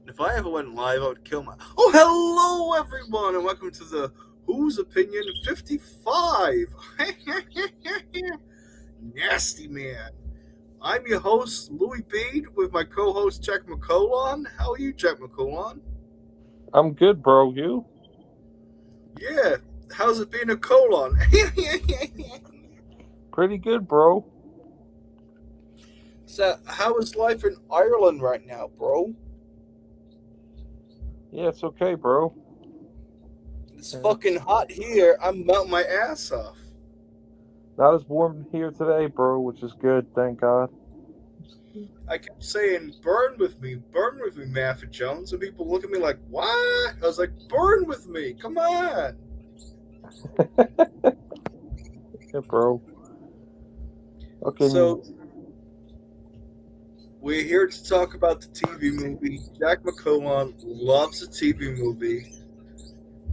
If I ever went live, I would kill my. Oh, hello, everyone, and welcome to the Whose Opinion 55. Nasty man. I'm your host, Louis Bede, with my co host, Jack McCollon. How are you, Jack McCollon? I'm good, bro. You? Yeah, how's it being a colon? Pretty good, bro. So, how is life in Ireland right now, bro? Yeah, it's okay, bro. It's fucking It's hot here. I'm melting my ass off. not as warm here today, bro, which is good, thank God. I kept saying, burn with me, Matthew Jones. And people look at me like, what? I was like, burn with me, come on. Yeah, bro. So, Fucking we're here to talk about the TV movie. Jack McCollum loves a TV movie.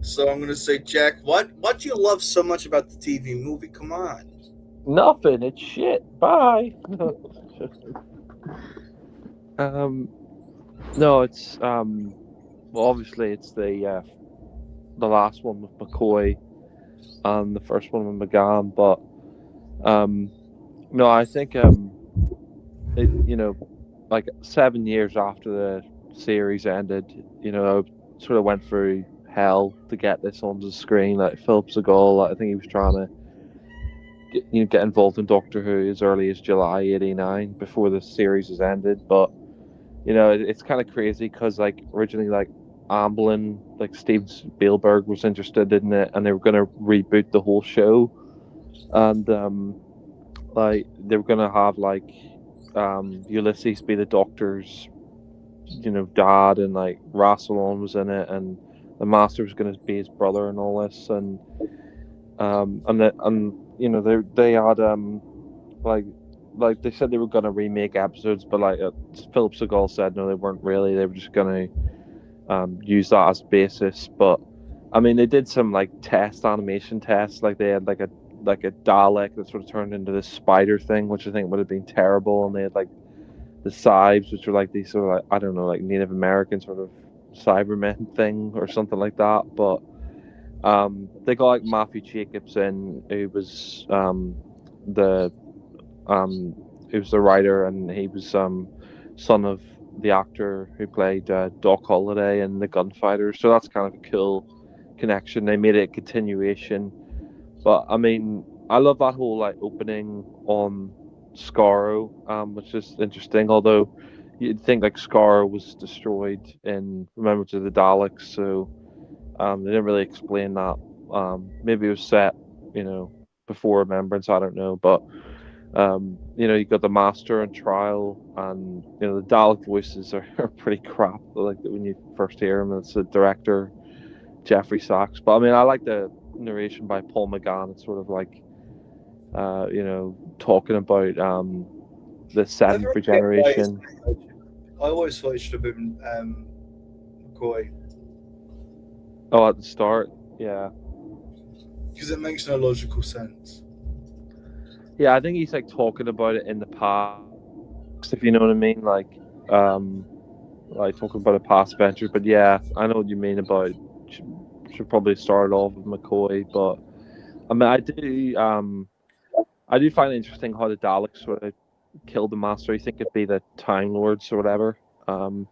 So I'm going to say, Jack, what do you love so much about the TV movie? Come on. nothing. It's shit. Bye. um, no, it's Well, obviously, it's the last one with McCoy and the first one with McGann, but um, no, I think it, like 7 years after the series ended, I sort of went through hell to get this onto the screen. Like Philip Seagal, like, I think he was trying to get involved in Doctor Who as early as July '89 before the series has ended. But it's kind of crazy because like originally like Amblin, like Steven Spielberg was interested in it, and they were going to reboot the whole show, and like they were going to have like Ulysses be the Doctor's dad, and like Rassilon was in it, and the Master was going to be his brother, and all this, and they had like they said they were going to remake episodes, but like Philip Seagal said no, they weren't really. They were just going to use that as basis. But I mean, they did some like animation tests, like they had like a Dalek that sort of turned into this spider thing, which I think would have been terrible, and they had like the Cybes, which are like these sort of like, I don't know, like Native American sort of Cybermen thing or something like that. But they got like Matthew Jacobs in, the um who was the writer, and he was son of the actor who played Doc Holliday in The Gunfighter. So that's kind of a cool connection. They made it a continuation. But I mean, I love that whole like opening on Skaro, which is interesting. Although you'd think like Skaro was destroyed in Remembrance of the Daleks, so they didn't really explain that. Maybe it was set, you know, before Remembrance. I don't know, but you got the Master on trial, and the Dalek voices are pretty crap. Like when you first hear them, it's the director Jeffrey Sachs. But I mean, I like the narration by Paul McGann. It's sort of like talking about the Never seventh really get why it's. regeneration. I always thought it should have been McCoy Oh, at the start, yeah, because it makes no logical sense. yeah. I think he's like talking about it in the past, if you know what I mean, um, like talking about a past adventure. But yeah, I know what you mean about should probably start off with McCoy. But I mean, I do find it interesting how the Daleks sort of killed the Master. You think it'd be the Time Lords or whatever. Um,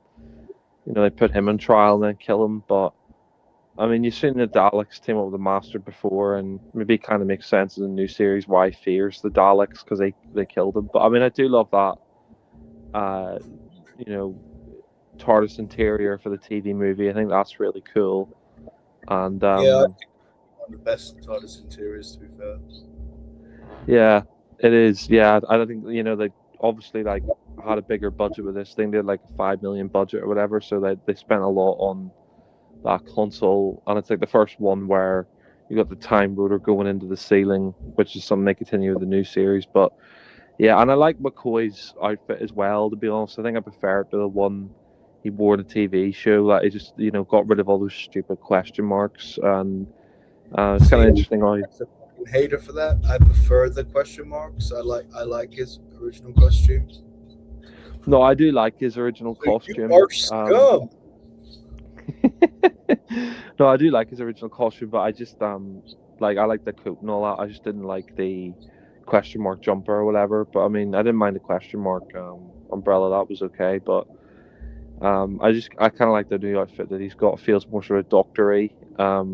they put him on trial and then kill him. But I mean, you've seen the Daleks team up with the Master before, and maybe it kind of makes sense in the new series why he fears the Daleks because they killed him. But I mean, I do love that. Uh, you know, TARDIS interior for the TV movie. I think that's really cool. And Yeah, I think one of the best TARDIS interiors, to be fair. yeah, it is. Yeah, I don't think they obviously like had a bigger budget with this thing. They had like a 5 million budget or whatever, so they spent a lot on that console. And it's like the first one where you got the time rotor going into the ceiling, which is something they continue with the new series. But yeah, and I like McCoy's outfit as well. To be honest, I think I prefer it to the one he wore in the TV show. Like he just got rid of all those stupid question marks, and it's kind See, of interesting how. I'm a fucking hater for that. I prefer the question marks. I like his original costume. No, I do like his original So you costume. are scum. No, I do like his original costume, but I just like I like the coat and all that. I just didn't like the question mark jumper or whatever. But I mean, I didn't mind the question mark umbrella. That was okay. But I kind of like the new outfit that he's got. It feels more sort of doctory. But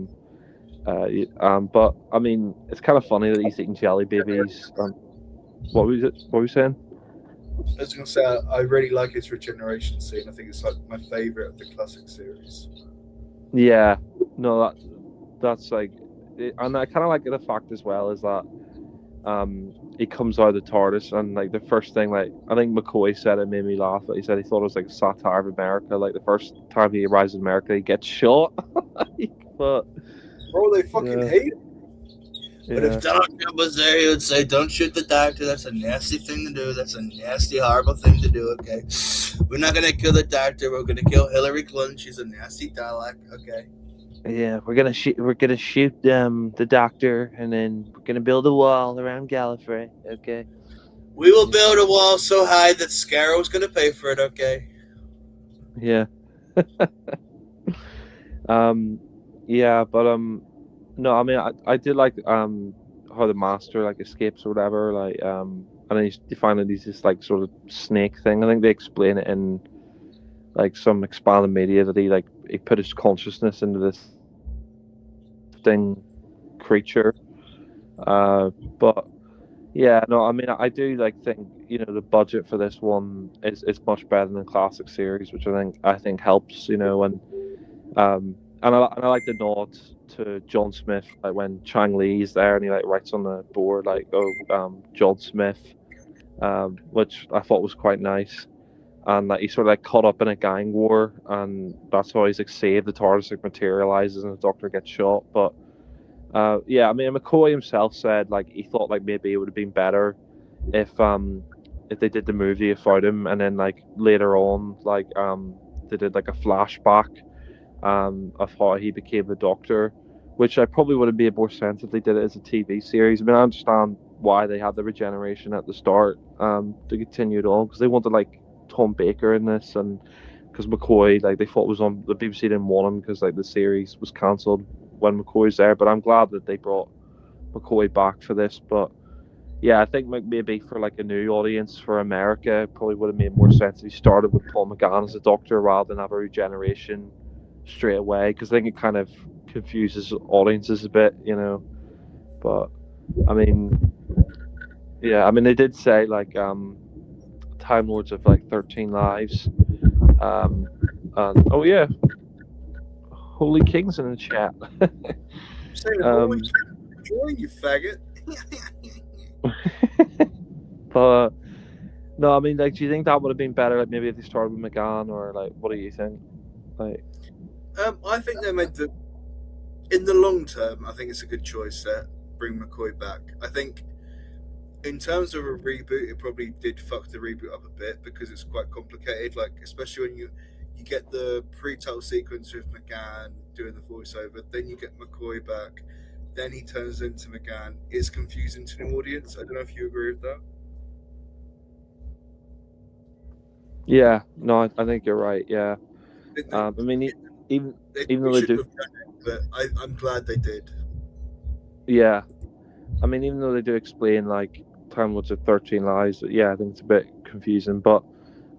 I mean, it's kind of funny that he's eating jelly babies. What was it? What were you saying? I was going to say, I really like his regeneration scene. I think it's like my favorite of the classic series. Yeah, no, that's like, and I kind of like the fact as well is that he comes out of the TARDIS and like the first thing, like I think McCoy said, it made me laugh. He said he thought it was like a satire of America. Like the first time he arrives in America, he gets shot. But Bro, they fucking yeah, hate him. yeah. But if Doctor was there, he would say, "Don't shoot the Doctor. That's a nasty thing to do. That's a nasty, horrible thing to do." Okay, we're not gonna kill the Doctor. We're gonna kill Hillary Clinton. She's a nasty Dalek. Okay. Yeah, we're gonna shoot. We're gonna shoot the Doctor, and then we're gonna build a wall around Gallifrey. Okay. We will build a wall so high that Scarrow's gonna pay for it. Okay. Yeah. Yeah, but no, I mean, I did like how the Master like escapes or whatever, like and then you find that he's this like sort of snake thing. I think they explain it in like some expanded media that he put his consciousness into this thing creature. But yeah, no, I mean, I do like think the budget for this one is much better than the classic series, which I think helps, and I like the nod to John Smith, like when Chang Lee's there and he like writes on the board like, "Oh, John Smith," which I thought was quite nice. And like he sort of like caught up in a gang war, and that's how he's like saved. The TARDIS like materializes and the Doctor gets shot. But yeah, I mean, McCoy himself said like he thought like maybe it would have been better if they did the movie without him, and then like later on like they did like a flashback of how he became the Doctor, which I probably would have made more sense if they did it as a TV series. I mean, I understand why they had the regeneration at the start to continue it on, because they wanted like Tom Baker in this, and because McCoy like they thought was on the BBC didn't want him because like the series was cancelled when McCoy's there. But I'm glad that they brought McCoy back for this. But yeah, I think maybe for like a new audience for America, it probably would have made more sense if he started with Paul McGann as a Doctor rather than have a regeneration straight away, because I think it kind of confuses audiences a bit, But I mean, yeah, I mean they did say like Time Lords of like 13 lives, and oh yeah, Holy King's in the chat. Saying, "Holy join you, faggot." But no, I mean, like, do you think that would have been better? Like, maybe if they started with McGann, or like, what do you think? Like, I think they're meant to. In the long term, I think it's a good choice to bring McCoy back. I think, in terms of a reboot, it probably did fuck the reboot up a bit because it's quite complicated. Like, especially when you get the pre-title sequence with McGann doing the voiceover, then you get McCoy back, then he turns into McGann. It's confusing to the audience. I don't know if you agree with that. yeah, no, I think you're right. Yeah, I mean, even though they do, but I'm glad they did. Yeah, I mean, even though they do explain like Time Lords of 13 Lives, yeah, I think it's a bit confusing, but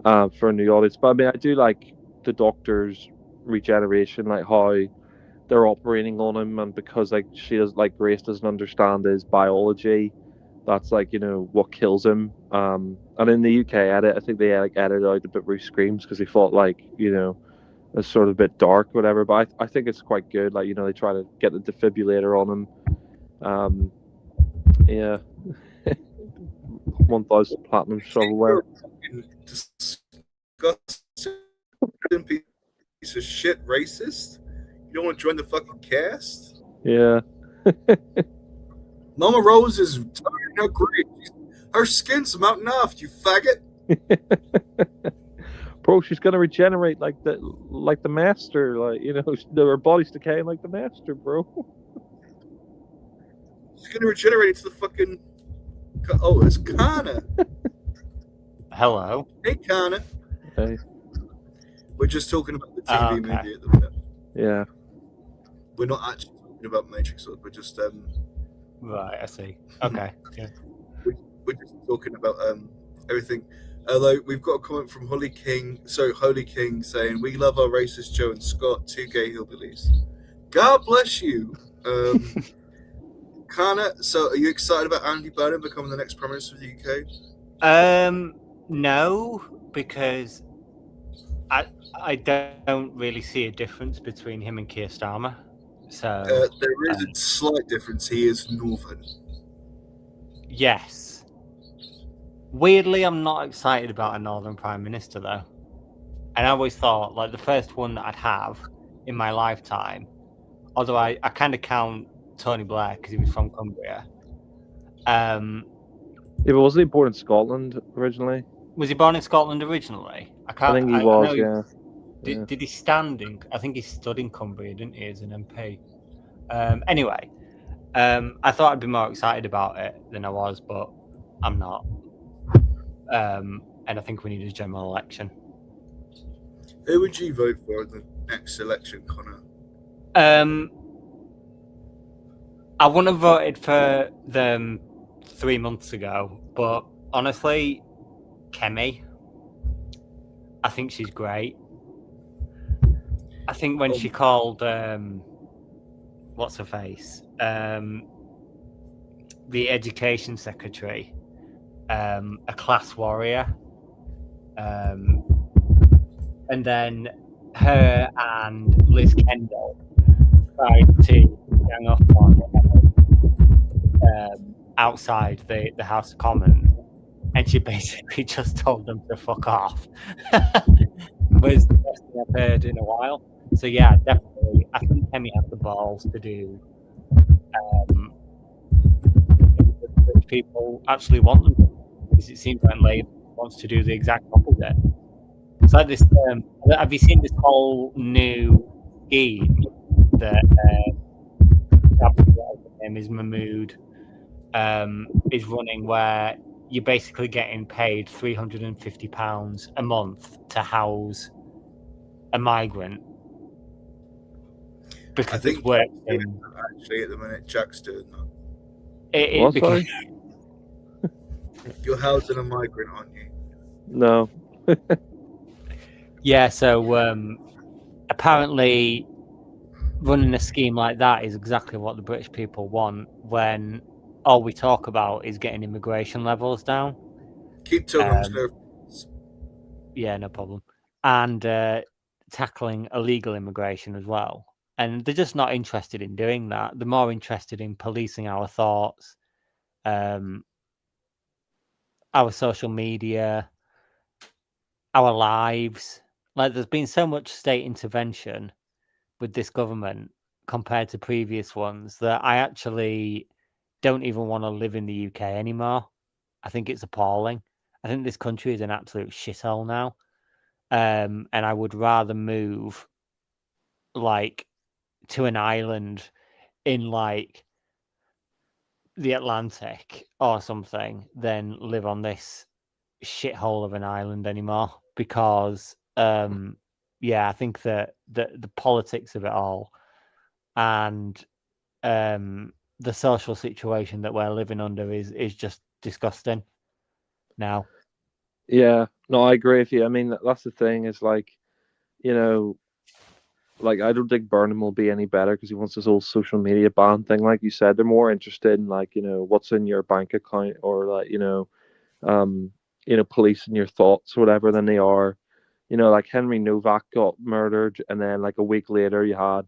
for a new audience. But I mean, I do like the Doctor's regeneration, like how they're operating on him, and because like Grace doesn't understand his biology, that's like what kills him. And in the UK edit, I think they like edited out the bit where he screams because he thought like it's sort of a bit dark, whatever. But I think it's quite good. Like they try to get the defibrillator on him. Yeah. 1,000 platinum shovelware. Disgusting piece of shit racist. You don't want to join the fucking cast? Yeah. Mama Rose is turning out great. Her skin's melting off, you faggot. Bro, she's gonna regenerate like the Master, like her body's decaying like the Master, bro. She's gonna regenerate into the fucking. Oh, it's Connor. Hello. Hey, Connor. Hey. We're just talking about the TV movie at the minute. Yeah. We're not actually talking about Matrix Sword. We're just Right, I see. Okay. Yeah. we're just talking about everything. Although we've got a comment from Holy King saying, "We love our racist Joe and Scott, two gay hillbillies." God bless you. Kana, so are you excited about Andy Burnham becoming the next Prime Minister of the UK? No, because I don't really see a difference between him and Keir Starmer. So There is a slight difference. He is Northern. yes. Weirdly, I'm not excited about a Northern Prime Minister though. And I always thought like the first one that I'd have in my lifetime, although I kind of count Tony Blair because he was from Cumbria. Yeah, but wasn't he born in Scotland originally? Was he born in Scotland originally? I think he was. know Yeah. Did he stand in? I think he stood in Cumbria, didn't he, as an MP? Anyway, I thought I'd be more excited about it than I was, but I'm not. And I think we need a general election. Who would you vote for in the next election, Connor? I wouldn't have voted for them 3 months ago, but honestly, Kemi, I think she's great. I think when she called what's her face, the education secretary, a class warrior, and then her and Liz Kendall tried to gang up on outside the House of Commons, and she basically just told them to fuck off. Was the best thing I've heard in a while. So yeah, definitely, I think Kemi has the balls to do which people actually want them to, because it seems like Labour wants to do the exact opposite. It's like this. Have you seen this whole new scheme that his name is Mahmood is running, where you're basically getting paid £350 a month to house a migrant because I think it's works actually at the minute Jack's doing that. Sorry? You're housing a migrant, aren't you? No. Yeah, so apparently running a scheme like that is exactly what the British people want when all we talk about is getting immigration levels down. Keep talking. Yeah, no problem. And tackling illegal immigration as well. And they're just not interested in doing that. They're more interested in policing our thoughts, our social media, our lives. Like, there's been so much state intervention with this government compared to previous ones that I actually don't even want to live in the UK anymore. I think it's appalling. I think this country is an absolute shithole now. And I would rather move like to an island in like the Atlantic or something than live on this shithole of an island anymore, because I think that the politics of it all and the social situation that we're living under is just disgusting now. Yeah, no, I agree with you. I mean, that's the thing, is like, you know, like, I don't think Burnham will be any better because he wants this whole social media ban thing. Like you said, they're more interested in, like, what's in your bank account, or like, policing your thoughts or whatever, than they are, like Henry Novak got murdered, and then like a week later you had,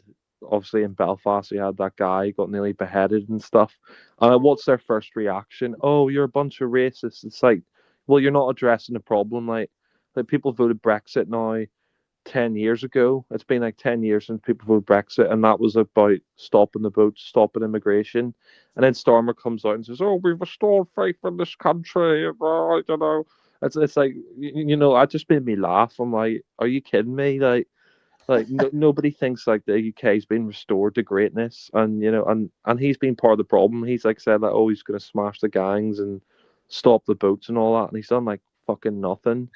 obviously in Belfast, you had that guy got nearly beheaded and stuff. What's their first reaction? Oh, you're a bunch of racists. It's like, well, you're not addressing the problem. Like people voted Brexit now 10 years ago. It's been like 10 years since people voted Brexit, and that was about stopping the boats, stopping immigration. And then Stormer comes out and says, oh, we've restored faith in this country. It's like, that just made me laugh. I'm like, are you kidding me? Nobody thinks like the UK's been restored to greatness, and and he's been part of the problem. He's like said that, oh, he's going to smash the gangs and stop the boats and all that, and he's done like fucking nothing.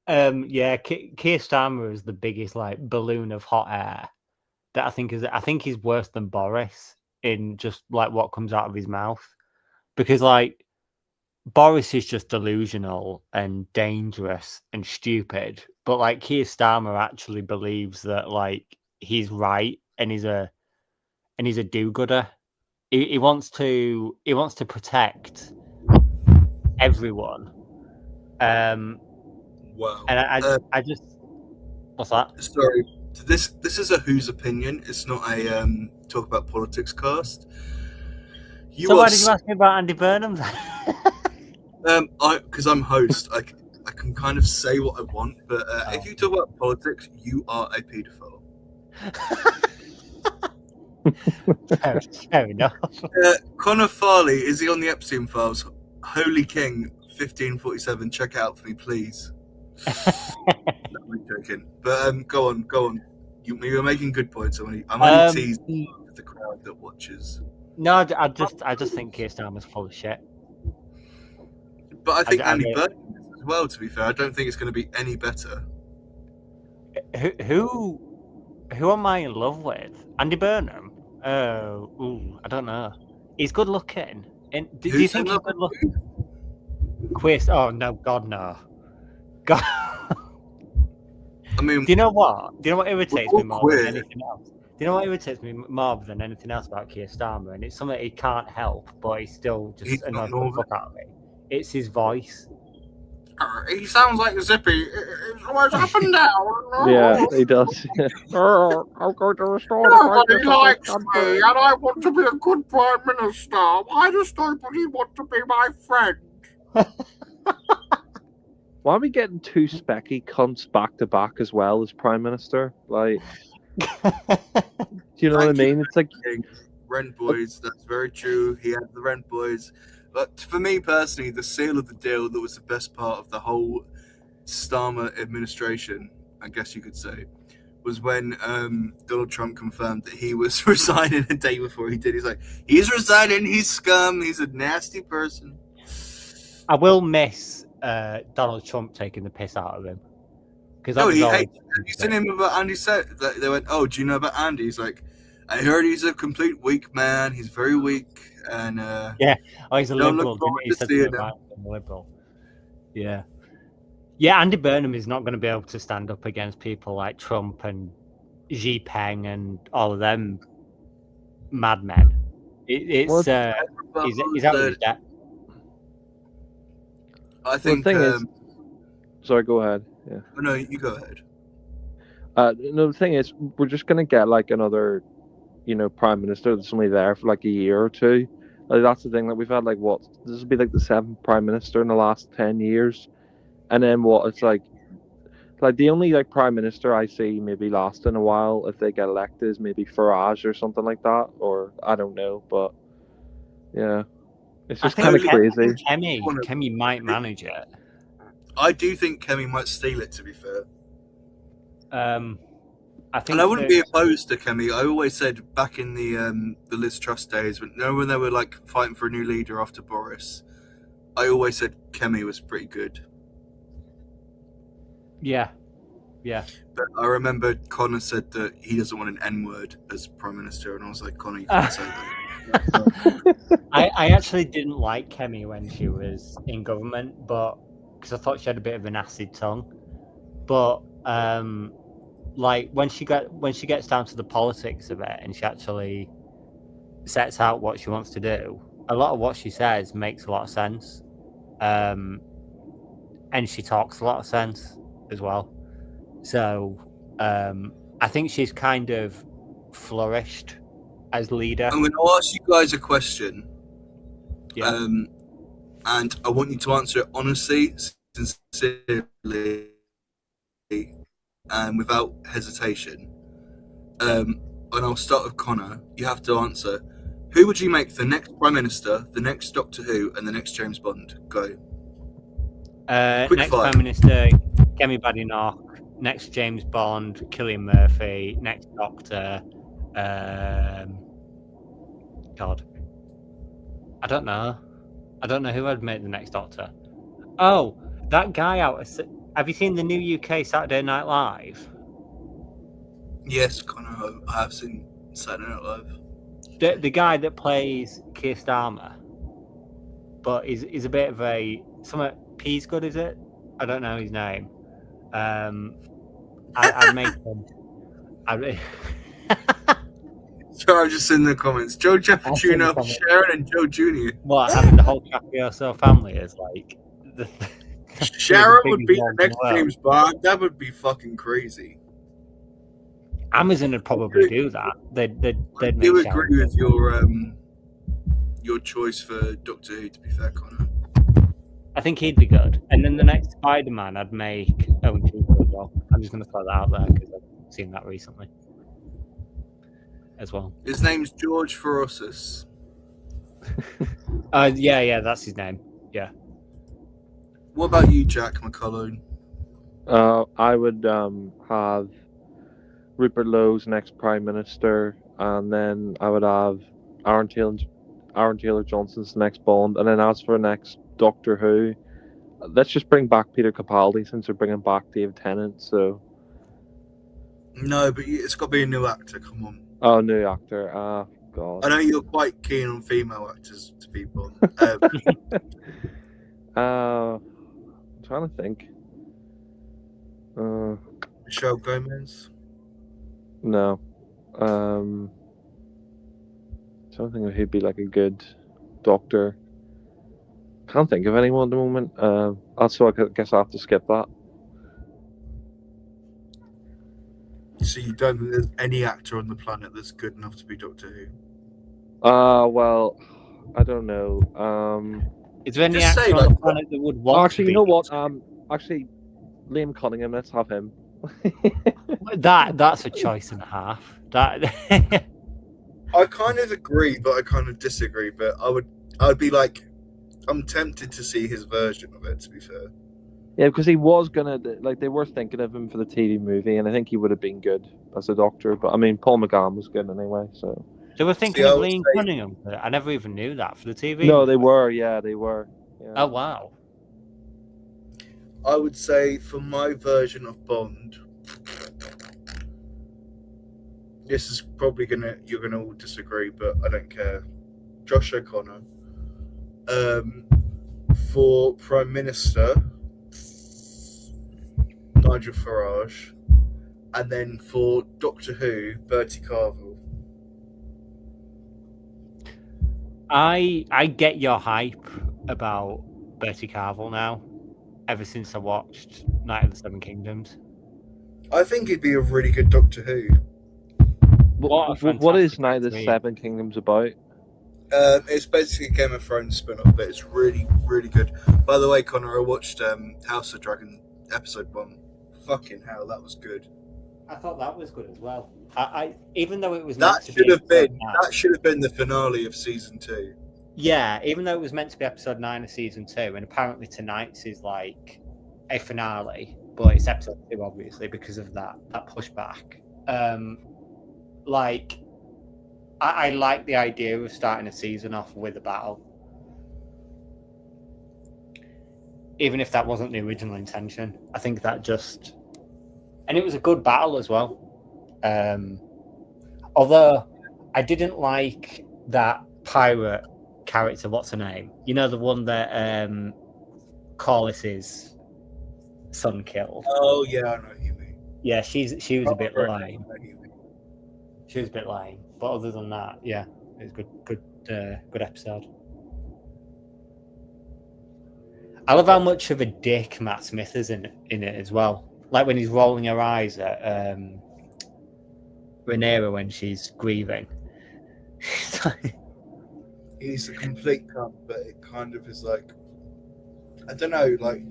Yeah, Keir Starmer is the biggest like balloon of hot air that I think he's worse than Boris in just like what comes out of his mouth, because like Boris is just delusional and dangerous and stupid, but like Keir Starmer actually believes that like he's right and he's a do-gooder. He wants to protect everyone. Wow. And I just what's that? Sorry, this is a Who's opinion. It's not a talk about politics cast. So why did you ask me about Andy Burnham? Because I'm host, I can kind of say what I want, but if you talk about politics, you are a paedophile. Fair enough. Connor Farley, is he on the Epstein files? Holy King 1547, check it out for me, please. No, I'm joking. But go on. You're making good points. I'm only teasing the crowd that watches. No, I just think Keir Starmer's full of shit. But I think Andy Burnham is as well, to be fair. I don't think it's going to be any better. Who am I in love with? Andy Burnham? I don't know. He's good looking. Do you think he's good looking? Quist? Oh no, God no. God. I mean, do you know what irritates me more than anything else? Do you know what irritates me more than anything else about Keir Starmer? And it's something he can't help, but he still just annoys the fuck out of me. It's his voice. He sounds like Zippy. It's always up and down. Yeah, he does. I'm going to restore Nobody likes me, and I want to be a good prime minister. Why does nobody want to be my friend? Why are we getting two specky cunts back to back as well as prime minister? Like, do you know what I mean? It's like Rent Boys. That's very true. He had the Rent Boys. But for me personally, the seal of the deal that was the best part of the whole Starmer administration, I guess you could say, was when Donald Trump confirmed that he was resigning a day before he did. He's like, he's resigning, he's scum, he's a nasty person. I will miss Donald Trump taking the piss out of him. No, he hates him. Have you seen him about Andy said that they went, oh, do you know about Andy? He's like, I heard he's a complete weak man. He's very weak, and he's a liberal. He said about him, liberal. Yeah. Andy Burnham is not going to be able to stand up against people like Trump and Xi Peng and all of them madmen. He's out of his depth. I think. The thing is, sorry, go ahead. Yeah. Oh, no, you go ahead. No, the thing is, we're just gonna get like another, prime minister that's only there for like a year or two. Like, that's the thing. Like, we've had like this will be like the 7th prime minister in the last 10 years, and then it's like the only like prime minister I see maybe lasting a while if they get elected is maybe Farage or something like that, or I don't know, but yeah, it's just kind of crazy. Kemi might manage it. I do think Kemi might steal it, to be fair. I think, and I wouldn't be opposed to Kemi. I always said back in the Liz Truss days, when they were like fighting for a new leader after Boris, I always said Kemi was pretty good. Yeah. But I remember Connor said that he doesn't want an N-word as prime minister, and I was like, Connor, you can't say that. I actually didn't like Kemi when she was in government, but because I thought she had a bit of an acid tongue. But like when she gets down to the politics of it and she actually sets out what she wants to do, a lot of what she says makes a lot of sense, and she talks a lot of sense as well. So I think she's kind of flourished as leader. I'm going to ask you guys a question. Yeah. And I want you to answer it honestly, sincerely, and without hesitation. And I'll start with Connor. You have to answer. Who would you make the next Prime Minister, the next Doctor Who, and the next James Bond? Go. Next Prime Minister, Kemi Badenoch. Next James Bond, Cillian Murphy. Next Doctor, God. I don't know who I'd make the next Doctor. Oh, that guy out of Have you seen the new UK Saturday Night Live? Yes, Connor, I have seen Saturday Night Live. The guy that plays Keir Starmer, but he's a bit of a something. Peasgood, is it? I don't know his name. I'd make him. Sorry, I'm just in the comments. Joe I'll see the Jappuccino, comments. Sharon, and Joe Jr. What, having the whole Capioso family is like the Sharon would biggest be the ones in next the world. James Bond. That would be fucking crazy. Amazon would probably do that. They'd I make do Sharon agree with Stone. your choice for Doctor Who. To be fair, Connor. I think he'd be good. And then the next Spider-Man, I'd make Owen Cooper as well. I'm just going to throw that out there because I've seen that recently as well. His name's George Ferrosis. Yeah, that's his name. Yeah. What about you, Jack McCullum? I would have Rupert Lowe's next Prime Minister, and then I would have Aaron Taylor Johnson's next Bond, and then as for next Doctor Who, let's just bring back Peter Capaldi since we're bringing back David Tennant. So No, but it's got to be a new actor. Come on. oh, new actor. God. I know you're quite keen on female actors to be Bond. I'm trying to think. Michelle Gomez. No. Trying to think of who'd be like a good Doctor. Can't think of anyone at the moment. Also, I guess I have to skip that. So you don't think there's any actor on the planet that's good enough to be Doctor Who? Well, I don't know. Is there any Just say, actor on like- the planet that would want Actually, to you know be what? Doctor Actually, Liam Cunningham. Let's have him. Who? That's a choice and a half. That I kind of agree, but I kind of disagree. But I would be like, I'm tempted to see his version of it. To be fair, Yeah, because he was gonna they were thinking of him for the TV movie, and I think he would have been good as a Doctor. But I mean, Paul McGann was good anyway. So they were thinking I of would Liam say- Cunningham. I never even knew that for the TV. no, they were. Yeah, they were. Yeah. Oh wow. I would say for my version of Bond, this is probably you're gonna all disagree, but I don't care. Josh O'Connor. For Prime Minister, Nigel Farage, and then for Doctor Who, Bertie Carvel. I get your hype about Bertie Carvel now. Ever since I watched Night of the Seven Kingdoms. I think he'd be a really good Doctor Who. What a What is fantastic Night of the dream. Seven Kingdoms about? It's basically a Game of Thrones spin-off, but it's really, really good. By the way, Connor, I watched House of Dragon episode 1. Fucking hell, that was good. I thought that was good as well. I even though it was That meant to should be have been episode 9, the finale of season 2. yeah, even though it was meant to be episode 9 of season 2, and apparently tonight's is like a finale, but it's episode 2 obviously because of that pushback. Like I like the idea of starting a season off with a battle, even if that wasn't the original intention. I think that just, and it was a good battle as well. Although I didn't like that pirate character. What's her name? You know, the one that Corliss's son killed. Oh yeah, I know who you mean. Yeah, she was a bit I know lame. who you mean. She was a bit lame, but other than that, yeah, it was good episode. I love how much of a dick Matt Smith is in it as well. Like when he's rolling her eyes at Rhaenyra when she's grieving. He's a complete cunt, but it kind of is like, I don't know, like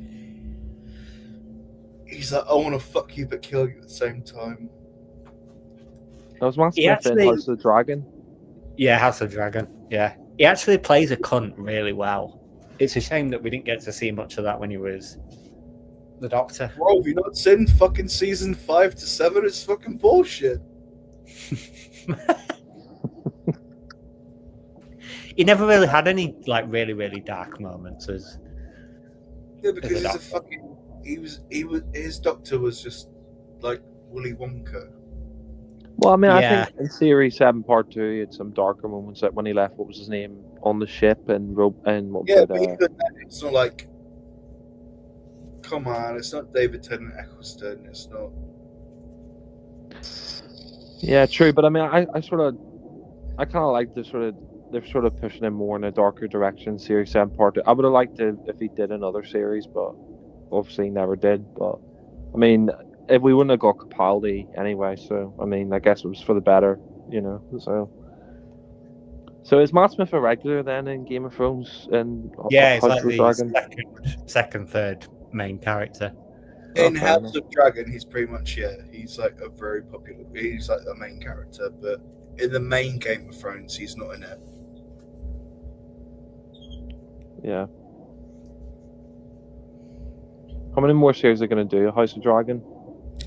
he's like, I want to fuck you but kill you at the same time. That was Matt He Smith in actually- House of the Dragon. Yeah, House of Dragon. Yeah, he actually plays a cunt really well. It's a shame that we didn't get to see much of that when he was the Doctor. Bro, have you not seen fucking season 5 to 7? It's fucking bullshit. He never really had any like really dark moments as Yeah, because Is it he's a Doctor? fucking his doctor was just like Willy Wonka. Well, I mean, I Yeah. think in Series 7 Part 2, it's some darker moments, like when he left, what was his name, on the ship, and what was Yeah, it, but even then, it's not like. Come on, it's not David Tennant Eccleston. It's not. Yeah, true, but I mean, I kind of like they're sort of pushing him more in a darker direction. Series 7 Part 2. I would have liked it if he did another series, but obviously he never did. But I mean, if we wouldn't have got Capaldi anyway, so I mean, I guess it was for the better, you know. So is Matt Smith a regular then in Game of Thrones and Yeah, it's House like of the the Dragon? second, third main character. In fair House enough. of Dragon, he's pretty much he's like a very popular. He's like the main character, but in the main Game of Thrones, he's not in it. Yeah. How many more series are they going to do? House of Dragon?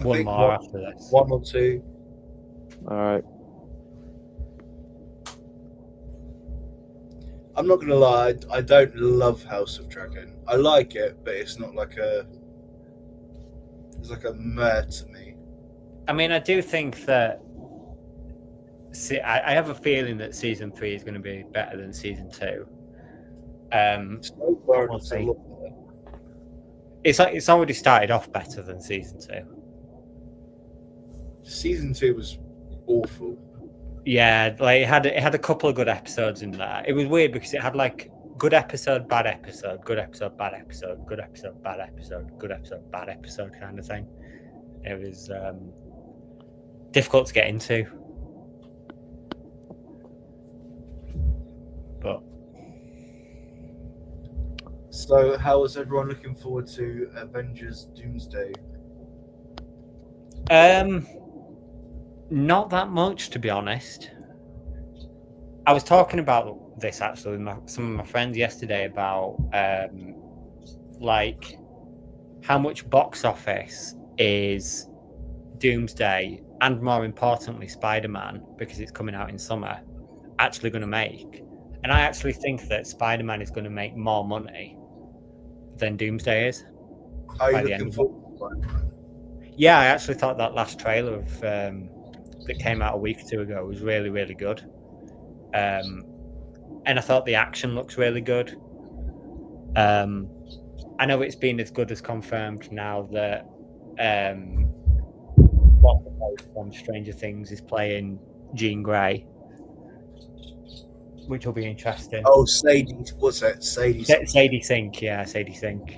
I One think more after this. one or two. All right. I'm not gonna lie, I don't love House of Dragon. I like it, but it's not like it's like a meh to me. I mean, I do think that. See, I have a feeling that season 3 is going to be better than season 2. So far, We'll it's a see. lot better. It's already started off better than season 2. Season 2 was awful. Yeah, like it had a couple of good episodes in there. It was weird because it had like good episode, bad episode, good episode, bad episode, good episode, bad episode, good episode, bad episode kind of thing. It was difficult to get into. But So, how is everyone looking forward to Avengers Doomsday? not that much, to be honest. I was talking about this actually with some of my friends yesterday about like how much box office is Doomsday and more importantly Spider-Man, because it's coming out in summer, actually going to make. And I actually think that Spider-Man is going to make more money than Doomsday is. Are By you the end looking of it. forward to it? Yeah, I actually thought that last trailer of that came out a week or two ago was really, really good. And I thought the action looks really good. I know it's been as good as confirmed now that what's the voice from Stranger Things is playing Jean Grey, which will be interesting. Oh, Sadie, what's that? Sadie. Sadie Sink, yeah, Sadie Sink.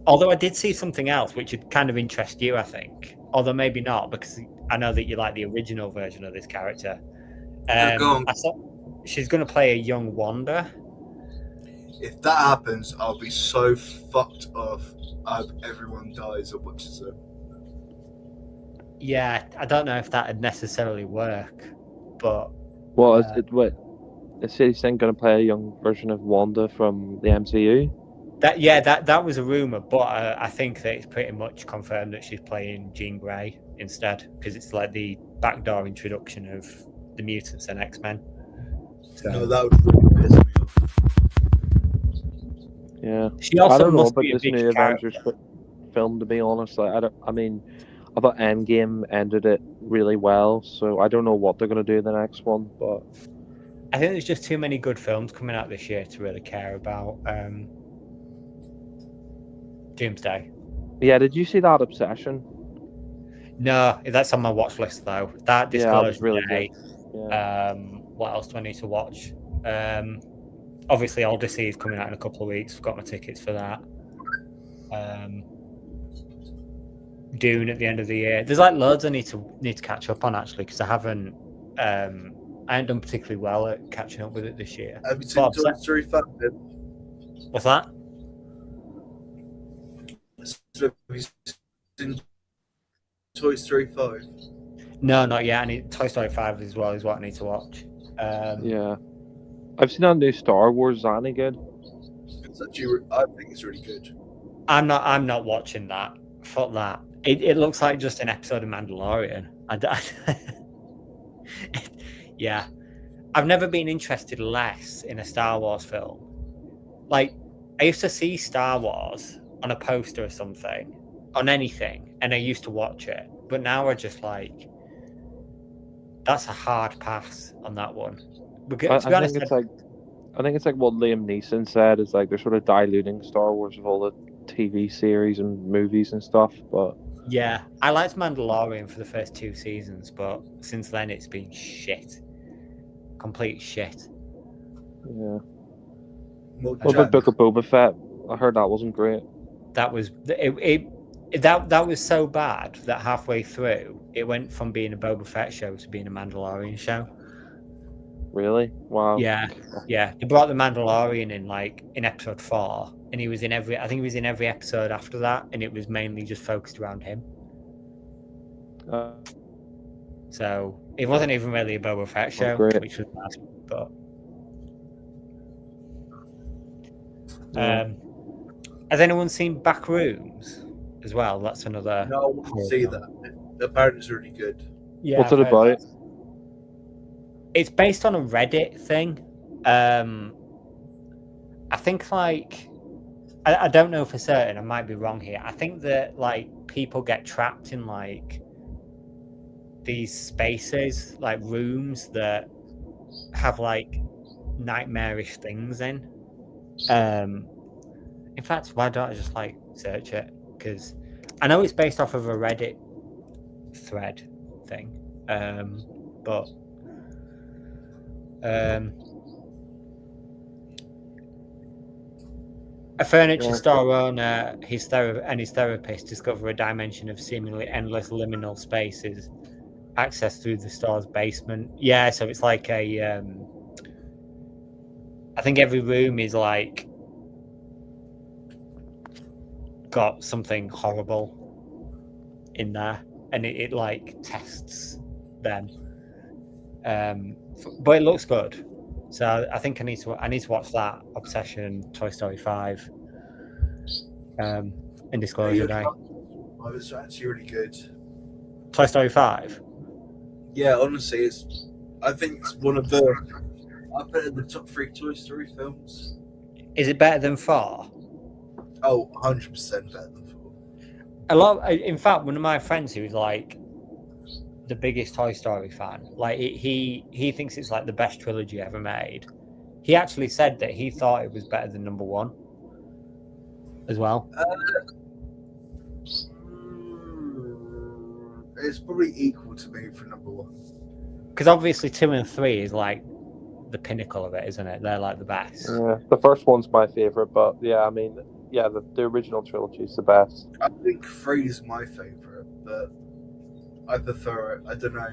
Although I did see something else which would kind of interest you, I think. Although maybe not, because I know that you like the original version of this character. Go on. I thought she's going to play a young Wanda. If that happens, I'll be so fucked off. I hope everyone dies or watches it. Yeah, I don't know if that would necessarily work, but Well, is Sadie Sink going to play a young version of Wanda from the MCU? that was a rumor. But I think that it's pretty much confirmed that she's playing Jean Grey instead, because it's like the backdoor introduction of the mutants and X-Men. So No, that would really piss me off. Yeah. she also I don't know must about be a this big new character. Avengers film, to be honest. Like, I thought Endgame ended it really well, so I don't know what they're going to do in the next one, but I think there's just too many good films coming out this year to really care about Doomsday. yeah, did you see that Obsession? No, that's on my watch list though. That Yeah, that was disclosed really today. Yeah. What else do I need to watch? Obviously, Odyssey is coming out in a couple of weeks. I've got my tickets for that. Dune at the end of the year. There's like loads I need to catch up on actually, because I haven't done particularly well at catching up with it this year. Have you seen Bob, Toy Story 5? What's that? Have you seen Toy Story 5? No, not yet. I need Toy Story 5 as well is what I need to watch. Yeah. I've seen that new Star Wars. Is that any good? It's actually, I think it's really good. I'm not watching that. Fuck that. It looks like just an episode of Mandalorian. Yeah. I've never been interested less in a Star Wars film. Like, I used to see Star Wars on a poster or something, on anything, and I used to watch it. But now I just like, that's a hard pass on that one. Because, to be honest, I think it's like what Liam Neeson said is like they're sort of diluting Star Wars with all the TV series and movies and stuff. But yeah, I liked Mandalorian for the first 2 seasons, but since then it's been shit, complete shit. yeah, What what about Book of Boba Fett? I heard that wasn't great. That was that was so bad that halfway through it went from being a Boba Fett show to being a Mandalorian show. Really? Wow. Yeah. They brought the Mandalorian in episode 4, and he was in every. I think he was in every episode after that, and it was mainly just focused around him. So it wasn't even really a Boba Fett show, which was bad. But has anyone seen Backrooms as well? That's another. No, I want to see that. Apparently, it's really good. Yeah. What's it about? It's based on a Reddit thing. I think like I don't know for certain. I might be wrong here. I think that like people get trapped in like these spaces, like rooms that have like nightmarish things in. In fact, why don't I just like search it? Because I know it's based off of a Reddit thread thing, but a furniture store owner, his therapist discover a dimension of seemingly endless liminal spaces accessed through the store's basement. Yeah, so it's like a I think every room is like got something horrible in there, and it like tests them. But it looks good, so I think I need to watch that. Obsession, Toy Story 5, in Disclosure Day. Oh, it's actually really good. Toy Story 5. Yeah, honestly, I think it's one of the. I put it in the top 3 Toy Story films. Is it better than 4? Oh, 100% better than 4. In fact, one of my friends who's like the biggest Toy Story fan, like he thinks it's like the best trilogy ever made. He actually said that he thought it was better than number 1 as well. It's probably equal to me for number 1. Because obviously 2 and 3 is like the pinnacle of it, isn't it? They're like the best. Yeah, the first one's my favorite, but yeah, I mean, yeah, the original trilogy is the best. I think 3 is my favorite, but I prefer it. I don't know.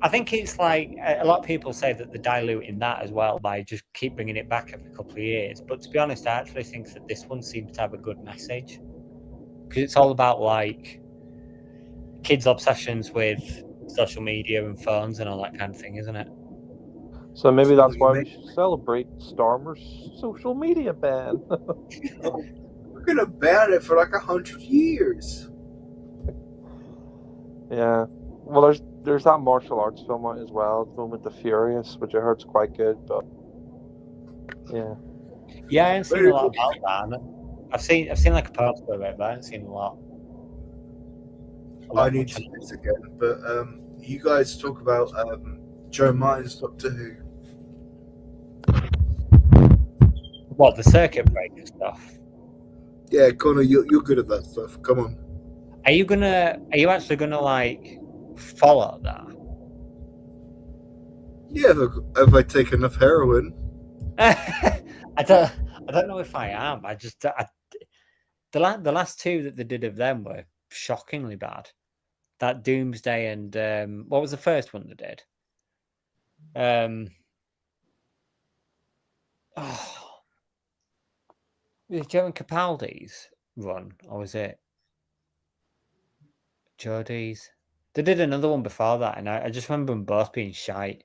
I think it's like a lot of people say that they're diluting that as well by just keep bringing it back every couple of years. But to be honest, I actually think that this one seems to have a good message, because it's all about like kids' obsessions with social media and phones and all that kind of thing, isn't it? So maybe that's why we should celebrate Starmer's social media ban. We're gonna ban it for like 100 years. Yeah. Well, there's that martial arts film out as well, the Moment the Furious, which I heard's quite good, but yeah. Yeah, I haven't seen a lot about that. I've seen like a poster of it, but I haven't seen a lot. I need to see this again, but you guys talk about Joe Martin's Doctor Who. What, the circuit breaker stuff? Yeah, Connor, you're good at that stuff. Come on. Are you actually gonna like follow that? Yeah, have I taken enough heroin? I don't know if I am. The last 2 that they did of them were shockingly bad. That Doomsday and what was the first one they did? Was it Joe and Capaldi's run, or was it Jodie's? They did another one before that, and I just remember them both being shite.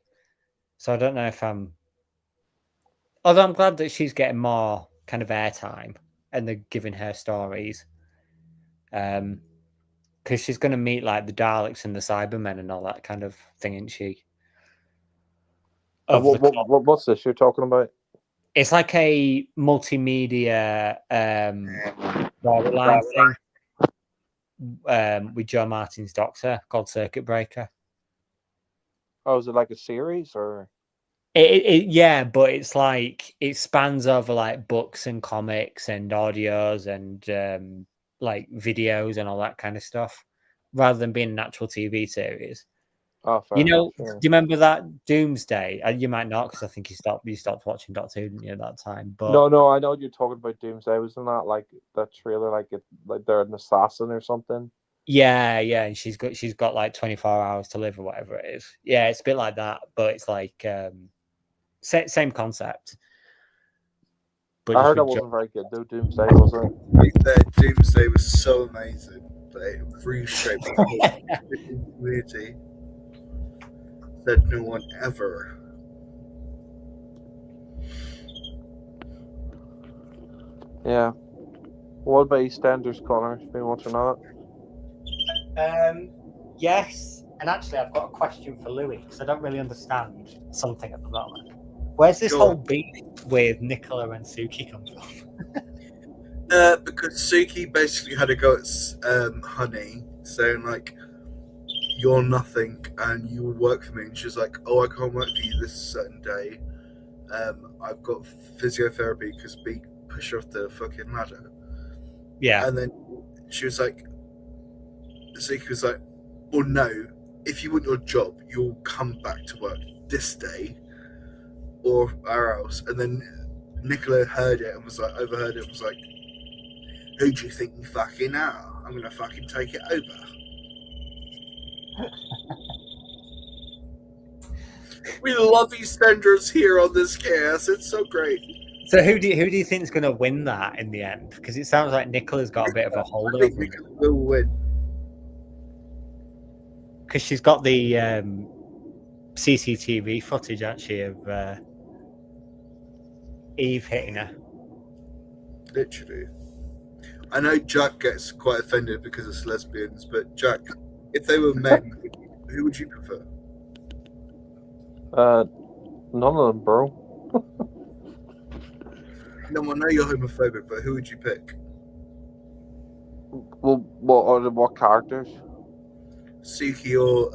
So I don't know if I'm. Although I'm glad that she's getting more kind of airtime, and they're giving her stories. Because she's going to meet like the Daleks and the Cybermen and all that kind of thing, isn't she? What's this you're talking about? It's like a multimedia storyline thing with Joe Martin's Doctor called Circuit Breaker. Oh, is it like a series or? Yeah, but it's like it spans over like books and comics and audios and like videos and all that kind of stuff, rather than being an actual TV series. Oh, fair You know, enough, yeah. do you remember that Doomsday? You might not, because I think you stopped watching Doctor Who, didn't you, at that time? But No, I know what you're talking about. Doomsday, wasn't that like that trailer? Like they're an assassin or something. yeah, and she's got like 24 hours to live or whatever it is. Yeah, it's a bit like that, but it's like same concept. But I just heard that with wasn't very good though. Doomsday, was it? That Doomsday was so amazing. They reshaped the whole community. Said no one ever. Yeah. What about EastEnders, Connor? Been watching that? Yes, and actually, I've got a question for Louis because I don't really understand something at the moment. Where's this Go whole on. beef with Nicola and Suki come from? Because Suki basically had a go at Honey, saying like, "You're nothing, and you will work for me." And she's like, "Oh, I can't work for you this certain day. I've got physiotherapy because Beak pushed her off the fucking ladder." Yeah, And then she was like, Suki was like, "Well, no. If you want your job, you'll come back to work this day, or else." And then Nicola heard it and was like, overheard it, and was like, "Who do you think you fucking are? I'm gonna fucking take it over." We love EastEnders here on this cast. It's so great. so who do you think is going to win that in the end? Because it sounds like Nicola's got a bit of a hold I think over him Nicola will win. because she's got the CCTV footage actually of Eve hitting her. Literally. I know Jack gets quite offended because it's lesbians, but Jack, if they were men, who would you prefer? None of them, bro. No, I know you're homophobic, but who would you pick? Well, what characters? Suki or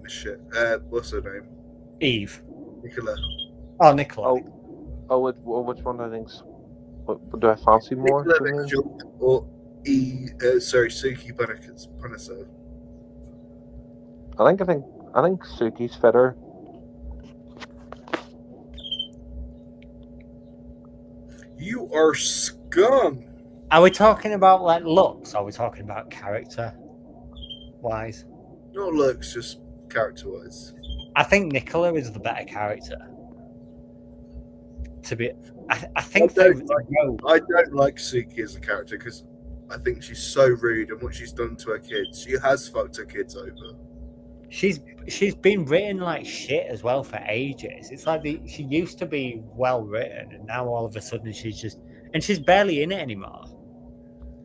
shit? What's her name? Eve. Nicola. Oh, Nicola. Which one I think's? What do I fancy more? Nicola Mitchell or Suki Punisher. I think Suki's fitter. You are scum. Are we talking about like looks? Or are we talking about character wise? No looks, just character-wise. I think Nicola is the better character. To be, I think I they don't like Suki as a character because I think she's so rude and what she's done to her kids. She has fucked her kids over. she's been written like shit as well for ages. It's like she used to be well written, and now all of a sudden she's barely in it anymore.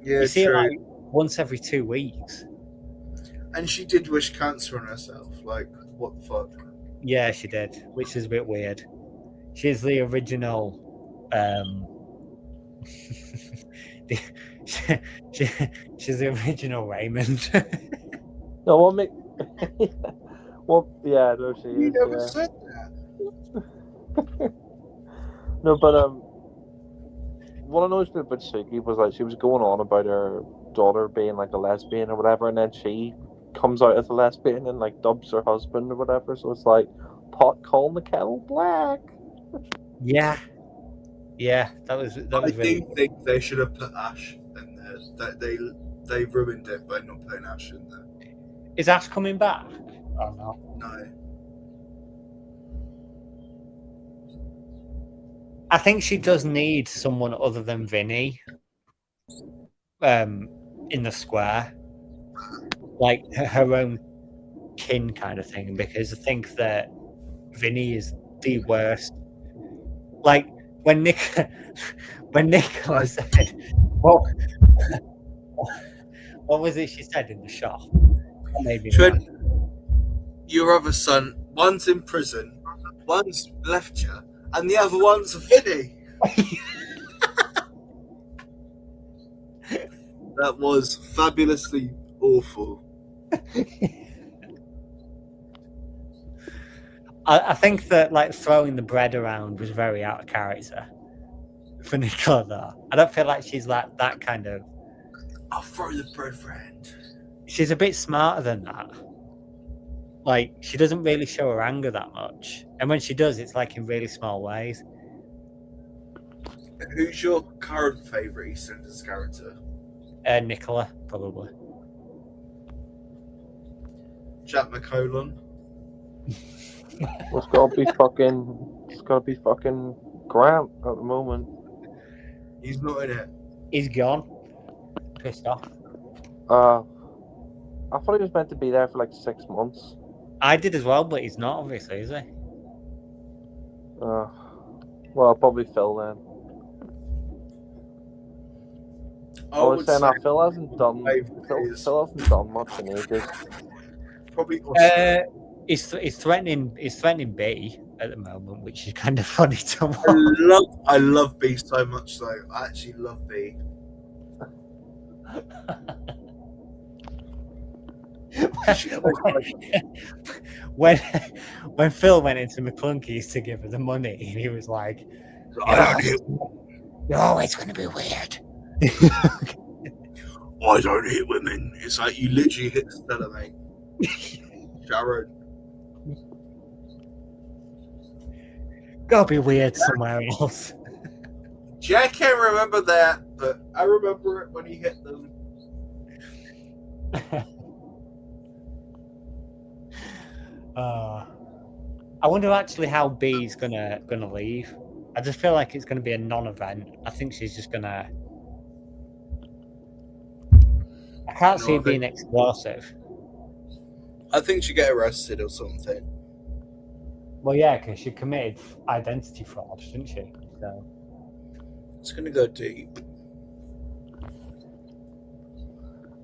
Yeah, You see true. it like once every 2 weeks. And she did wish cancer on herself. Like, what the fuck? Yeah, she did, which is a bit weird. She's the original. She's the original Raymond. No, what make? Well, yeah, no, she You is. never Yeah. said that. No, but what I noticed about Suki was like she was going on about her daughter being like a lesbian or whatever, and then she comes out as a lesbian and like dubs her husband or whatever. So it's like pot calling the kettle black. Yeah, that was I really. do think they should have put Ash in there. That they ruined it by not putting Ash in there. Is Ash coming back? Oh no. No. I think she does need someone other than Vinny in the square, like her own kin kind of thing, because I think that Vinny is the worst. Like when Nicola said, what was it she said in the shop? That made me Trent, mad. your other son, one's in prison One's left you, and the other one's a Finny. That was fabulously awful. I think that like throwing the bread around was very out of character for Nicola. Though I don't feel like she's like that kind of. I'll throw the bread friend. She's a bit smarter than that. Like she doesn't really show her anger that much, and when she does, it's like in really small ways. Who's your current favourite EastEnders character? Nicola, probably. Jack McCollum. It's gotta be fucking Grant at the moment. He's not in it. He's gone. Pissed off. I thought he was meant to be there for like 6 months. I did as well, but he's not, obviously, is he? Well, probably Phil then. I was saying that Phil hasn't done much in ages. Probably Oscar. He's threatening B at the moment, which is kind of funny to watch. I love B so much though. I actually love B. when Phil went into McClunky's to give her the money, he was like, "Oh, it's going to be weird." I don't hit women. It's like you literally hit Stella, mate. Sharon. Gotta be weird somewhere else. I can't remember that, but I remember it when he hit them. I wonder actually how B's gonna leave. I just feel like it's gonna be a non-event. I think she's just gonna. I can't see it being explosive. I think she'd get arrested or something. Well, yeah, because she committed identity fraud, didn't she? So it's gonna go deep.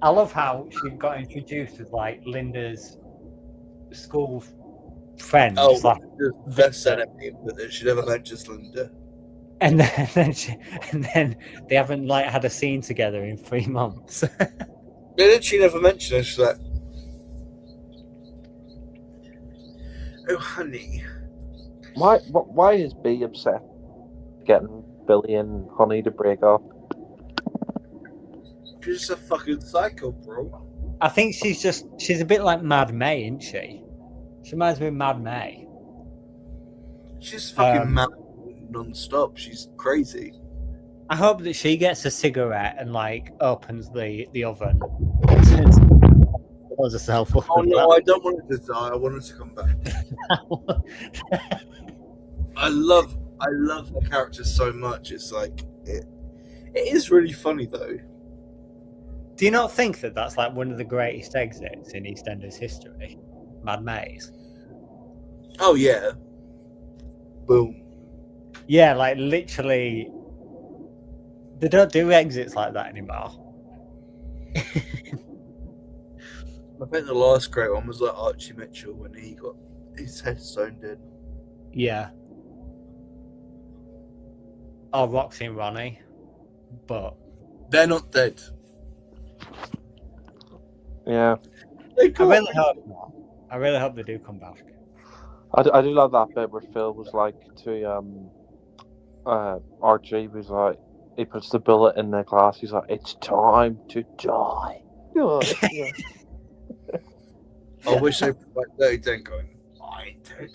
I love how she got introduced as like Linda's school friend. Oh, like, the best enemy, but she never mentions Linda. And then they haven't like had a scene together in 3 months. Did she never mention her? She's like, "Oh, honey." Why is B upset getting Billy and Honey to break up? She's a fucking psycho, bro. I think she's a bit like Mad May, isn't she? She reminds me of Mad May. She's fucking mad non-stop. She's crazy. I hope that she gets a cigarette and like opens the oven. Blows herself up. Oh no, I don't want her to die. I want her to come back. I love her character so much. It's like it is really funny though. Do you not think that that's like one of the greatest exits in EastEnders history? Mad Maze. Oh yeah. Boom. Yeah, like literally, they don't do exits like that anymore. I think the last great one was like Archie Mitchell when he got his head stoned in. Yeah. Or Roxy and Ronnie, but they're not dead. Yeah. I really hope not. I really hope they do come back. I do love that bit where Phil was like to Archie was like, he puts the bullet in the glass. He's like, "It's time to die." Yeah. I wish they put like Dirty Den going, "I ain't dead."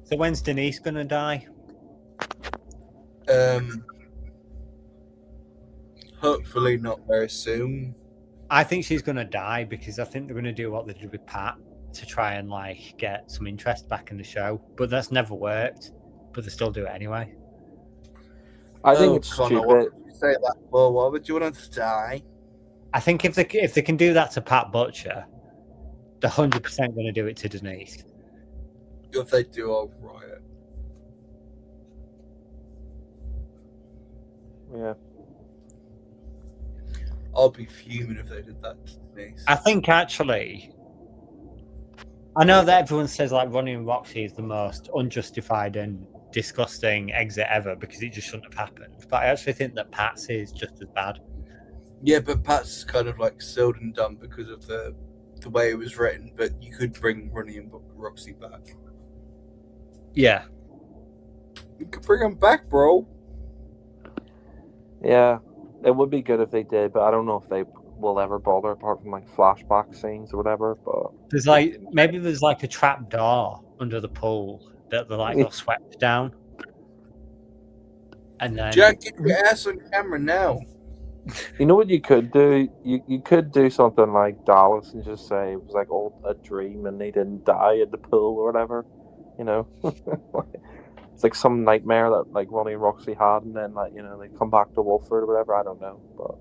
So when's Denise gonna die? Hopefully not very soon. I think she's gonna die because I think they're gonna do what they did with Pat to try and like get some interest back in the show, but that's never worked. But they still do it anyway. I think it's Connor, stupid. why would you say that? Well, why would you want her to die? I think if they can do that to Pat Butcher, they're 100% going to do it to Denise. If they do, I'll riot. Yeah. I'll be fuming if they did that to me. I think actually, I know that everyone says like Ronnie and Roxy is the most unjustified and disgusting exit ever because it just shouldn't have happened. But I actually think that Patsy is just as bad. Yeah, but Pat's is kind of like sealed and done because of the way it was written. But you could bring Ronnie and Roxy back. Yeah. You could bring them back, bro. Yeah, it would be good if they did, but I don't know if they will ever bother apart from like flashback scenes or whatever. But There's like maybe there's like a trap door under the pool that the light got swept down. And then Jack, get your ass on camera now. you know what you could do? You could do something like Dallas and just say it was like all a dream and they didn't die at the pool or whatever. You know, it's like some nightmare that like Ronnie and Roxy had, and then like they come back to Wolford or whatever. I don't know, but.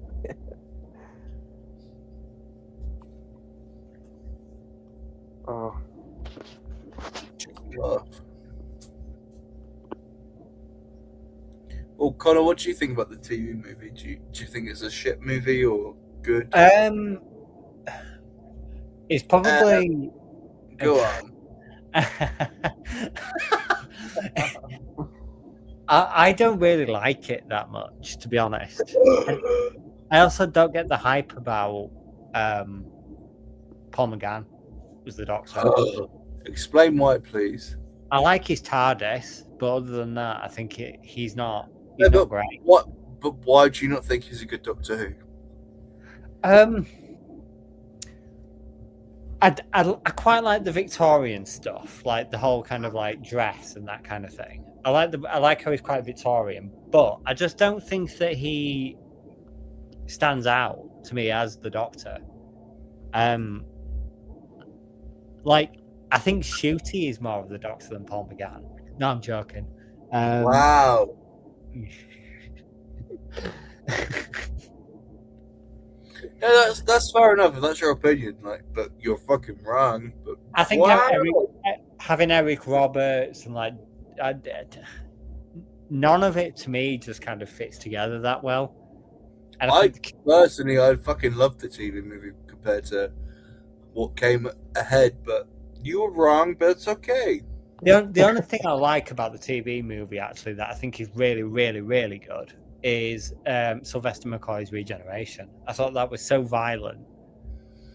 Oh. Well, Connor, what do you think about the TV movie? Do you think it's a shit movie or good? It's probably Go on. I don't really like it that much, to be honest. I also don't get the hype about Paul McGann as the Doctor. Explain why, please. I like his TARDIS, but other than that, I think he's not. He's Yeah, not great. But why do you not think he's a good Doctor Who? I quite like the Victorian stuff, like the whole kind of like dress and that kind of thing. I like how he's quite Victorian, but I just don't think that he stands out to me as the Doctor. Like I think Ncuti is more of the Doctor than Paul McGann. No, I'm joking. Wow. Yeah, that's fair enough. If that's your opinion, but you're fucking wrong. But I think having Eric Roberts and like none of it to me just kind of fits together that well. And I fucking loved the TV movie compared to what came ahead. But you were wrong. But it's okay. The only thing I like about the TV movie, actually, that I think is really, really, really good, is Sylvester McCoy's regeneration. I thought that was so violent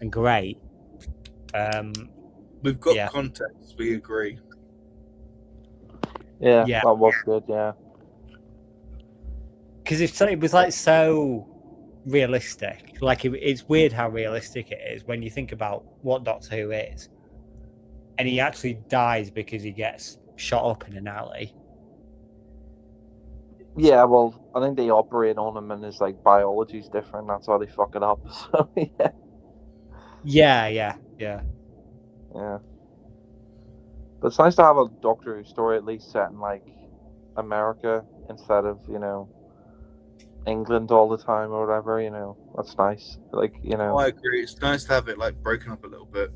and great. We've got context. We agree. Yeah, that was good. Yeah, because it was like so realistic. Like it's weird how realistic it is when you think about what Doctor Who is. And he actually dies because he gets shot up in an alley. Yeah, well, I think they operate on him and his like biology's different. That's how they fuck it up. So Yeah. But it's nice to have a Doctor Who story at least set in like America instead of England all the time or whatever. That's nice. Like I agree. It's nice to have it like broken up a little bit.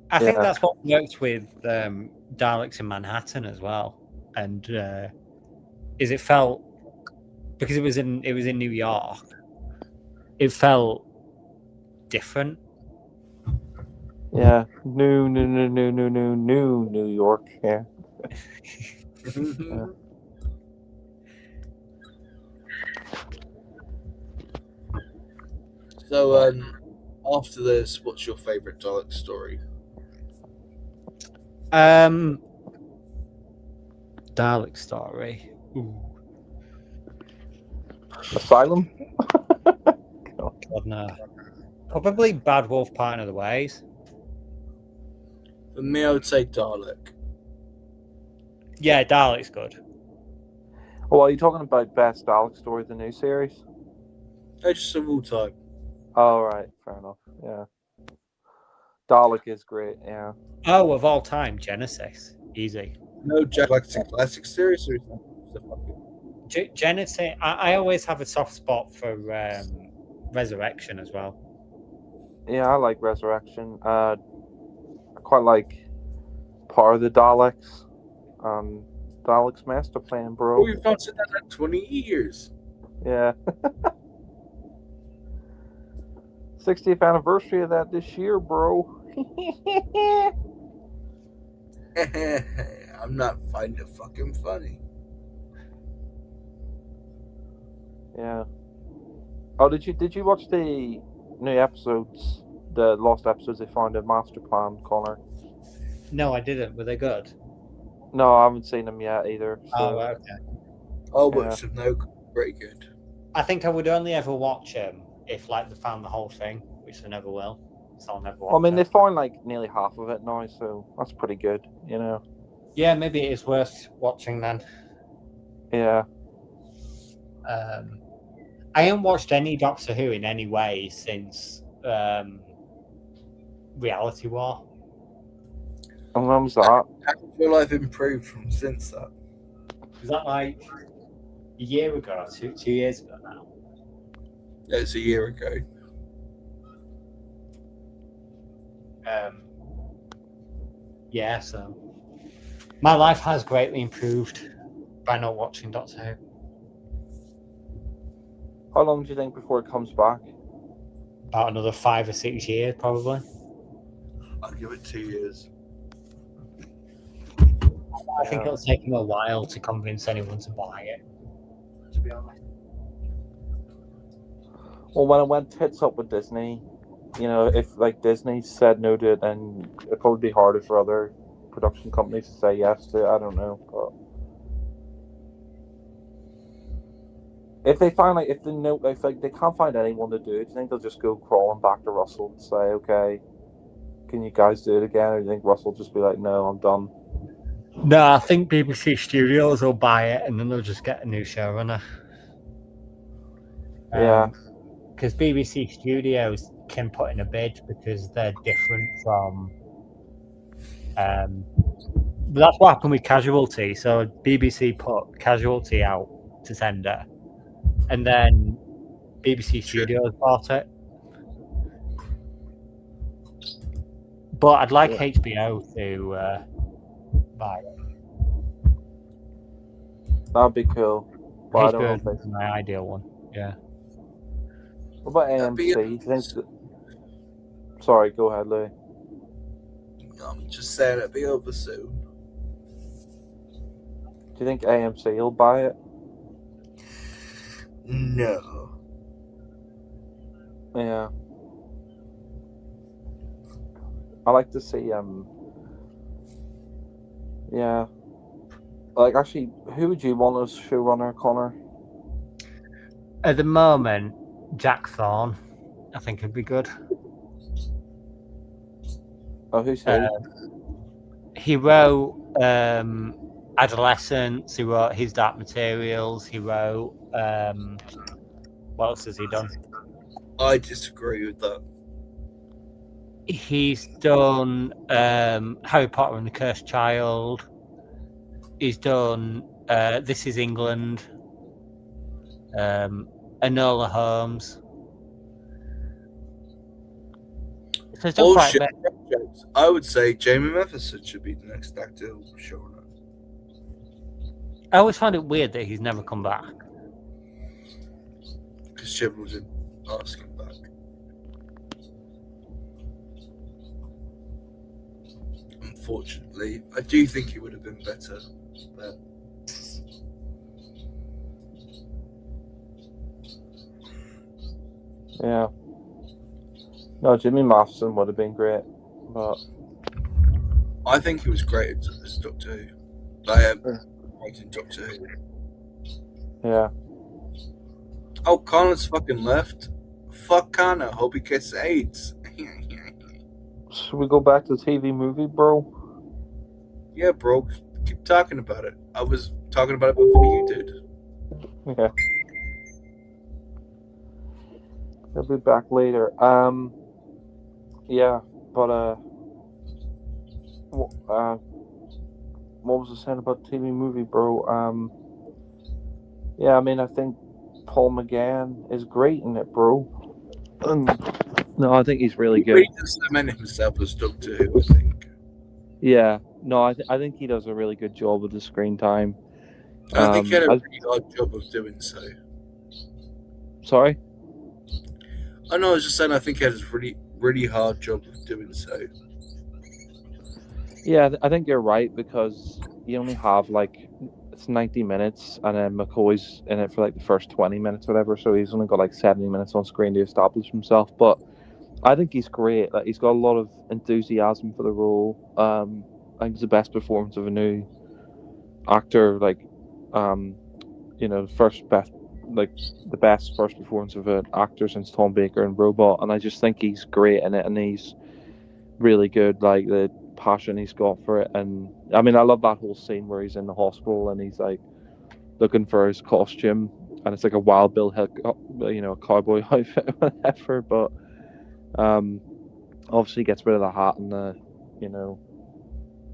I think that's what works with Daleks in Manhattan as well, and is it felt because it was in New York, it felt different. Yeah, new New York. Yeah. Yeah. So, after this, what's your favorite Dalek story? Dalek story. Ooh. Asylum? God, no. Probably Bad Wolf Part of the Ways. For me, I would say Dalek. Yeah, Dalek's good. Oh, are you talking about best Dalek story of the new series? Just of all time. Oh, right. Fair enough. Yeah. Dalek is great, yeah. Oh, of all time, Genesis. Easy. No, Jack likes the classic series or something. Genesis, I always have a soft spot for Resurrection as well. Yeah, I like Resurrection. I quite like Part of the Daleks. Dalek's master plan, bro. We've not said that in 20 years. Yeah. 60th anniversary of that this year, bro. I'm not finding it fucking funny. Yeah. Oh, did you watch the new episodes, the lost episodes they found in Master Plan, Connor? No, I didn't. Were they good? No, I haven't seen them yet either. So. Oh, okay. I'll watch them now. Pretty good. I think I would only ever watch them if like they found the whole thing, which they never will. So I'll never watch I mean, it. they found like nearly half of it now, so that's pretty good, you know. Yeah, maybe it is worth watching then. Yeah. I haven't watched any Doctor Who in any way since Reality War. And when was that? How do you feel I've improved from since that? Was that like a year ago, 2 years ago now? It's a year ago. Yeah, so my life has greatly improved by not watching Doctor Who. How long do you think before it comes back? About another 5 or 6 years, probably. I'll give it 2 years. I think it'll take him a while to convince anyone to buy it, to be honest. Well, when it went tits up with Disney, you know, if like Disney said no to it, then it'd probably be harder for other production companies to say yes to it. I don't know, but if they find like if they know if like they can't find anyone to do it, do you think they'll just go crawling back to Russell and say, okay, can you guys do it again? Or do you think Russell will just be like, no, I'm done? No, I think BBC Studios will buy it and then they'll just get a new showrunner. Yeah. Because BBC Studios can put in a bid because they're different from. But that's what happened with Casualty. So BBC put Casualty out to tender, and then BBC Studios bought it. But I'd like HBO to buy it. That'd be cool. But I don't know HBO if is my ideal one. Yeah. What about AMC? Do you think Sorry, go ahead, Louis. I'm just saying it'll be over soon. Do you think AMC will buy it? No. Yeah. I like to see yeah. Like actually, who would you want as showrunner, Connor? At the moment, Jack Thorne, I think would be good. Oh, who's he? He wrote Adolescence. He wrote His Dark Materials. He wrote what else has he done? I disagree with that. He's done Harry Potter and the Cursed Child. He's done This Is England. Enola Holmes. So he's done quite a bit. I would say Jamie Matheson should be the next Doctor Who showrunner. I always find it weird that he's never come back. Because Chibnall didn't ask him back. Unfortunately, I do think he would have been better. But Yeah. No, Jimmy Matheson would have been great, but I think he was great as Doctor Who. I am writing Doctor Who. yeah. Oh, Connor's fucking left. Fuck Connor. Hope he gets AIDS. Should we go back to the TV movie, bro? Yeah, bro. Keep talking about it. I was talking about it before you did. Yeah. He'll be back later. Yeah, but what was I saying about TV movie, bro? Yeah, I mean, I think Paul McGann is great in it, bro. No, I think he's really He good. just cemented himself as Doctor Who, I think. Yeah, no, I think he does a really good job with the screen time. And I think he had a I really hard job of doing so. sorry. I know, I was just saying, I think he had a really hard job of doing so. Yeah, I think you're right because you only have like it's 90 minutes, and then McCoy's in it for like the first 20 minutes, or whatever. So he's only got like 70 minutes on screen to establish himself. But I think he's great. Like he's got a lot of enthusiasm for the role. I think it's the best performance of a new actor. Like, um, first best, like the best first performance of an actor since Tom Baker in Robot, and I just think he's great in it, and he's really good. Like the passion he's got for it, and I mean, I love that whole scene where he's in the hospital and he's like looking for his costume, and it's like a Wild Bill Hill, a cowboy outfit, or whatever. But um, obviously gets rid of the hat and you know,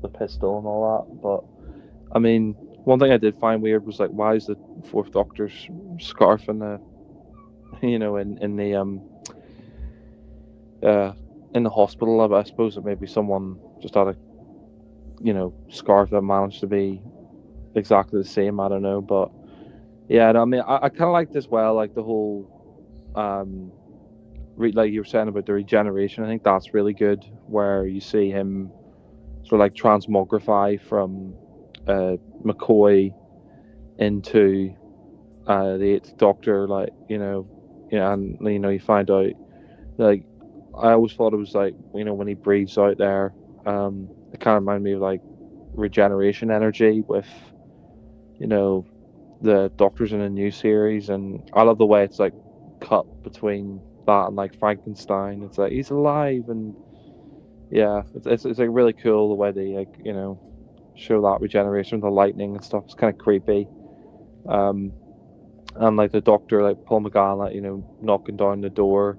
the pistol and all that. But I mean, one thing I did find weird was like, why is the Fourth Doctor's scarf in the, uh, in the hospital? I suppose that maybe someone just had a, scarf that managed to be exactly the same. I don't know, but yeah, I mean, I kind of liked as well, like the whole, like you were saying about the regeneration. I think that's really good, where you see him sort of like transmogrify from McCoy into the Eighth Doctor, like and you find out, like, I always thought it was like, when he breathes out there, it kind of reminded me of like regeneration energy with you know the Doctors in a new series, and I love the way it's like cut between that and like Frankenstein. It's like he's alive, and yeah, it's like really cool the way they like show that regeneration with the lightning and stuff. It's kind of creepy. Um, and like the Doctor, like Paul McGann, like knocking down the door,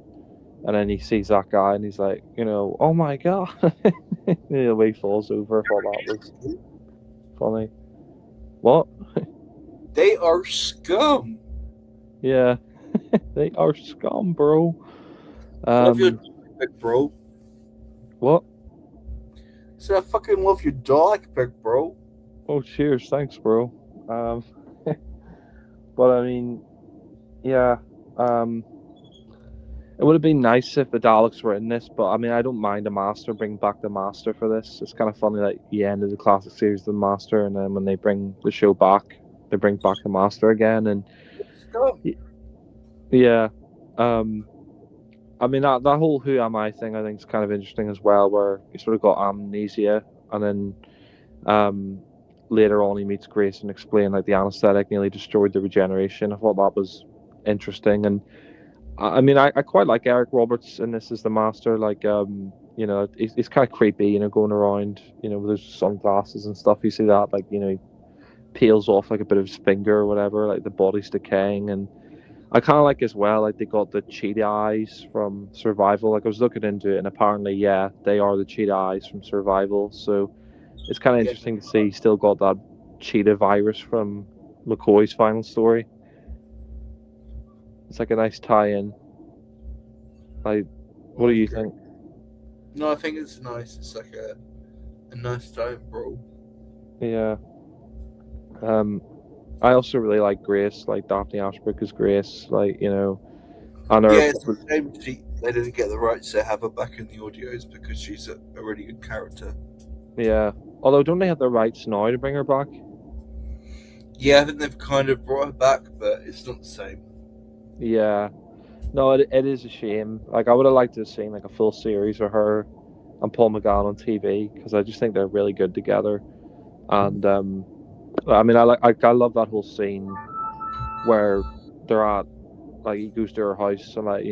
and then he sees that guy, and he's like, oh my god, the way he falls over. I thought that was funny. What? They are scum. Yeah, they are scum, bro. Love your Um, dick, bro. what? So I fucking love your dog pic, bro. Oh, cheers, thanks, bro. Um, but I mean, yeah. Um, it would have been nice if the Daleks were in this, but I mean, I don't mind the Master. Bring back the Master for this. It's kind of funny that you ended the classic series with the Master, and then when they bring the show back, they bring back the Master again, and Scum. yeah. Um, I mean that whole "Who am I" thing, I think is kind of interesting as well, where he sort of got amnesia, and then later on he meets Grace and explain like the anesthetic nearly destroyed the regeneration. I thought that was interesting, and I mean, I quite like Eric Roberts in this as the Master. Like, he's kind of creepy, going around, with his sunglasses and stuff. You see that, like, he peels off like a bit of his finger or whatever, like the body's decaying. And I kind of like as well, like they got the cheetah eyes from Survival. Like I was looking into it, and apparently, yeah, they are the cheetah eyes from Survival. So it's kind of Yeah. interesting to see he still got that cheetah virus from McCoy's final story. It's like a nice tie-in. Like, what do you think? No, I think it's nice. It's like a nice time, bro. Yeah. I also really like Grace, like Daphne Ashbrook as Grace, like and her. Yeah, it's a shame they didn't get the rights to have her back in the audios because she's a really good character. Yeah. Although, don't they have the rights now to bring her back? Yeah, I think they've kind of brought her back, but it's not the same. Yeah. No, it is a shame. Like I would have liked to have seen like a full series of her and Paul McGann on TV, because I just think they're really good together. And I mean, I love that whole scene where they're at, like, he goes to her house, and like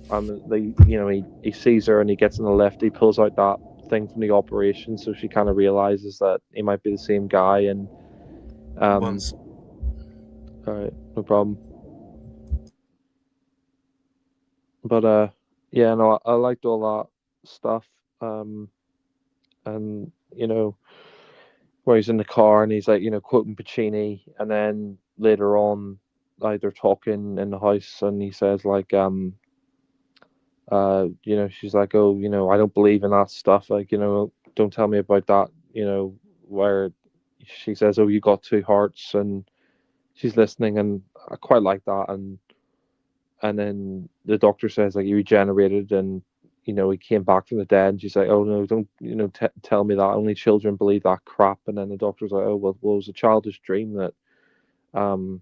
and he sees her and he gets in the lift. He pulls out that thing from the operation, so she kind of realizes that he might be the same guy. And Once. all right, no problem. But yeah, no, I liked all that stuff. And where he's in the car and he's like quoting Puccini, and then later on, like they're talking in the house, and he says like she's like, oh, I don't believe in that stuff, like don't tell me about that. Where she says, "Oh, you got two hearts," and she's listening, and I quite like that. And then the doctor says like he regenerated, and he came back from the dead. And she's like, "Oh no, don't tell me that. Only children believe that crap." And then the doctor's like, "Oh well, it was a childish dream that um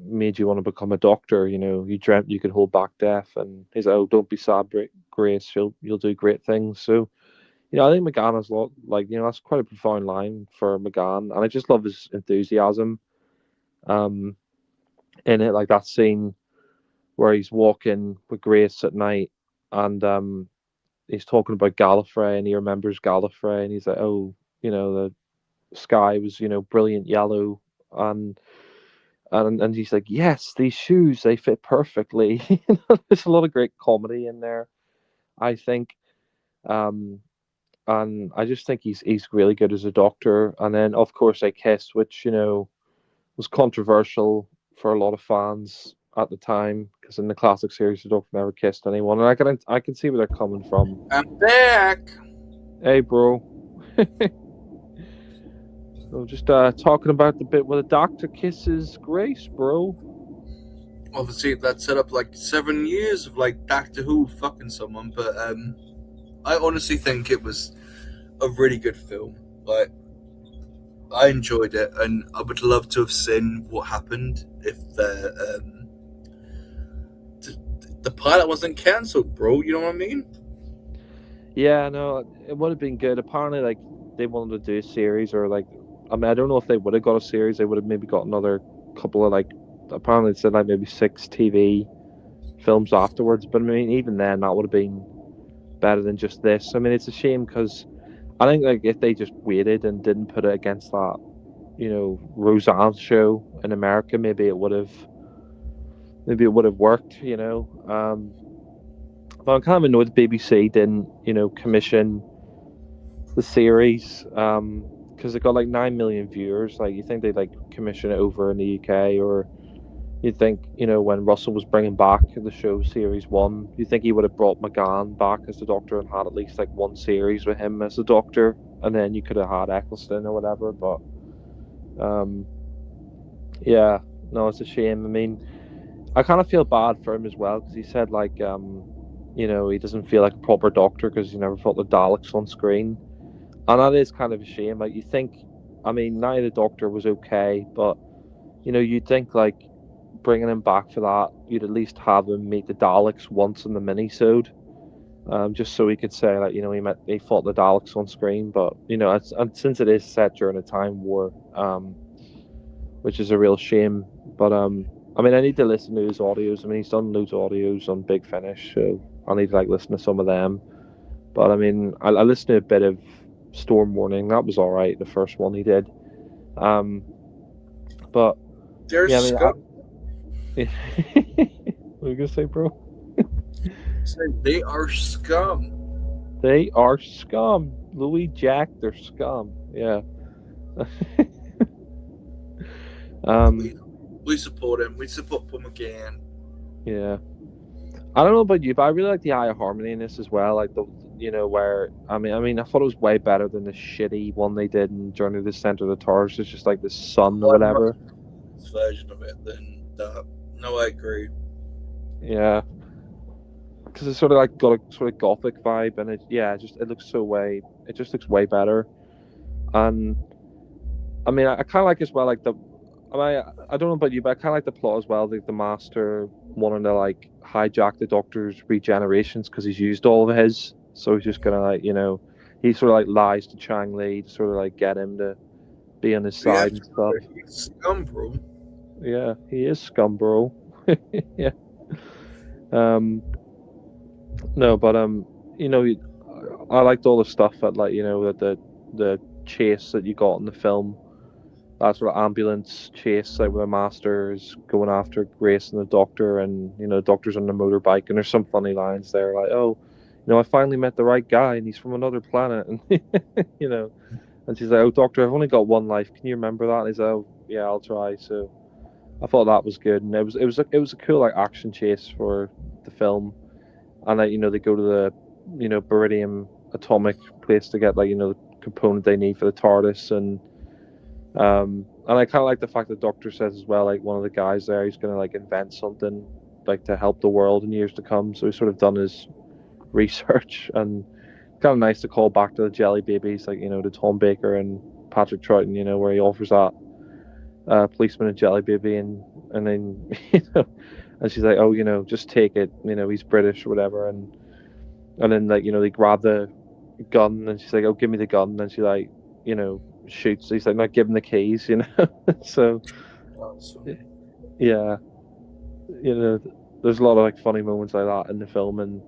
made you want to become a doctor. You dreamt you could hold back death." And he's like, "Oh, don't be sad, Grace. You'll do great things." So I think McGann has a lot, that's quite a profound line for McGann, and I just love his enthusiasm um, in it, like that scene where he's walking with Grace at night, and he's talking about Gallifrey, and he remembers Gallifrey, and he's like, "Oh, the sky was, brilliant yellow," and and he's like, "Yes, these shoes, they fit perfectly." There's a lot of great comedy in there, I think. Um, and I just think he's really good as a doctor. And then of course they kiss, which was controversial for a lot of fans at the time, because in the classic series the Doctor never kissed anyone, and I can see where they're coming from. I'm back. Hey, bro. So just talking about the bit where the Doctor kisses Grace, bro. Obviously, that set up like 7 years of like Doctor Who fucking someone, but I honestly think it was a really good film. Like, I enjoyed it, and I would love to have seen what happened if the pilot wasn't cancelled, bro. You know what I mean? Yeah, no, it would have been good. Apparently, like they wanted to do a series, or like, I mean, I don't know if they would have got a series. They would have maybe got another couple of like, apparently it said like maybe 6 TV films afterwards. But I mean, even then, that would have been better than just this. I mean, it's a shame because I think like if they just waited and didn't put it against that, Roseanne show in America, maybe it would have worked. But I'm kind of annoyed the BBC didn't, commission the series because it got like 9 million viewers. Like, you think they'd like commission it over in the UK, or you think, when Russell was bringing back the show series 1, you think he would have brought McGann back as the Doctor and had at least like one series with him as the Doctor, and then you could have had Eccleston or whatever. But yeah, no, it's a shame. I mean, I kind of feel bad for him as well, because he said like he doesn't feel like a proper Doctor because he never felt the Daleks on screen, and that is kind of a shame. Like, you think, I mean, Night of the Doctor was okay, but you'd think like bringing him back for that, you'd at least have him meet the Daleks once in the mini-sode, just so he could say like he fought the Daleks on screen. But and since it is set during a time war, which is a real shame. But I mean, I need to listen to his audios. I mean, he's done loads of audios on Big Finish, so I need to like listen to some of them. But I mean, I listened to a bit of Storm Warning. That was all right, the first one he did. But There's yeah, I mean, scum. what are you gonna say, bro? They are scum. They are scum. Louis, Jack, they're scum. Yeah. We support him. We support Paul McGann. Yeah. I don't know about you, but I really like the Eye of Harmony in this as well. Like where I mean, I thought it was way better than the shitty one they did in Journey to the Center of the Stars. It's just like the sun or whatever. Version of it than that. No, I agree. Yeah. Because it's sort of like got a sort of gothic vibe, and it looks it just looks way better. And I mean, I kind of like as well, like I don't know about you, but I kind of like the plot as well. The Master wanting to like hijack the Doctor's regenerations because he's used all of his, so he's just gonna like he sort of like lies to Chang Li to sort of like get him to be on his side and stuff. He's scum, bro. Yeah, he is scum, bro. Yeah. No, but I liked all the stuff that like that the chase that you got in the film. That sort of ambulance chase, like where the Master is going after Grace and the Doctor, and the Doctor's on the motorbike, and there's some funny lines there, like, "Oh, I finally met the right guy, and he's from another planet," and and she's like, "Oh, Doctor, I've only got one life. Can you remember that?" And he's like, "Oh, yeah, I'll try." So I thought that was good, and it was a cool like action chase for the film, and like they go to the Beridium atomic place to get like the component they need for the TARDIS, and I kind of like the fact that Doctor says as well, like one of the guys there, he's gonna like invent something like to help the world in years to come. So he's sort of done his research, and kind of nice to call back to the Jelly Babies, like to Tom Baker and Patrick Troughton, where he offers that policeman a Jelly Baby, and then and she's like, oh, just take it, he's British or whatever, and then like they grab the gun, and she's like, oh, give me the gun, and then she like shoots. He's like, not give him the keys, so yeah, there's a lot of like funny moments like that in the film, and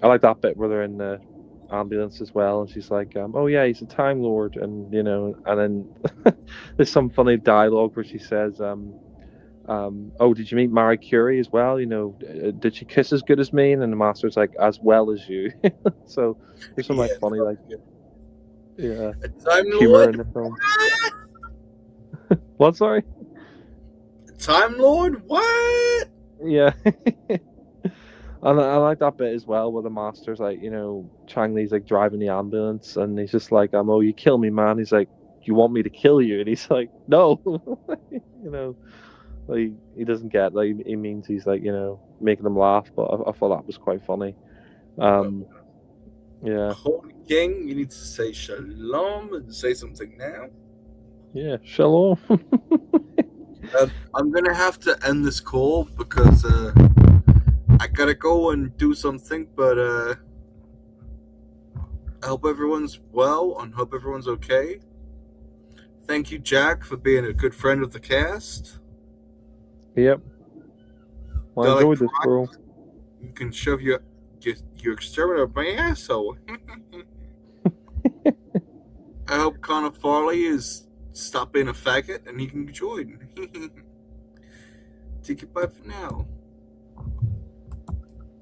I like that bit where they're in the ambulance as well, and she's like, oh yeah, he's a Time Lord, and and then there's some funny dialogue where she says, oh, did you meet Marie Curie as well? Did she kiss as good as me? And then the Master's like, as well as you. So there's some like funny like Time humor Lord. in the film. What? Sorry. Time Lord. What? Yeah. And I like that bit as well, where the Master's like, Chang Li's like driving the ambulance, and he's just like, oh, you kill me, man. He's like, you want me to kill you? And he's like, no. Like he doesn't get, like, he means he's like, making them laugh. But I thought that was quite funny. Yeah. Holy King, you need to say shalom and say something now. Yeah, shalom. I'm gonna have to end this call because I gotta go and do something, but I hope everyone's well and hope everyone's okay. Thank you, Jack, for being a good friend of the cast. Yep. Well, I enjoyed this, bro. You can shove your exterminator up my asshole. I hope Connor Farley is stop being a faggot and he can join. Take it bye for now.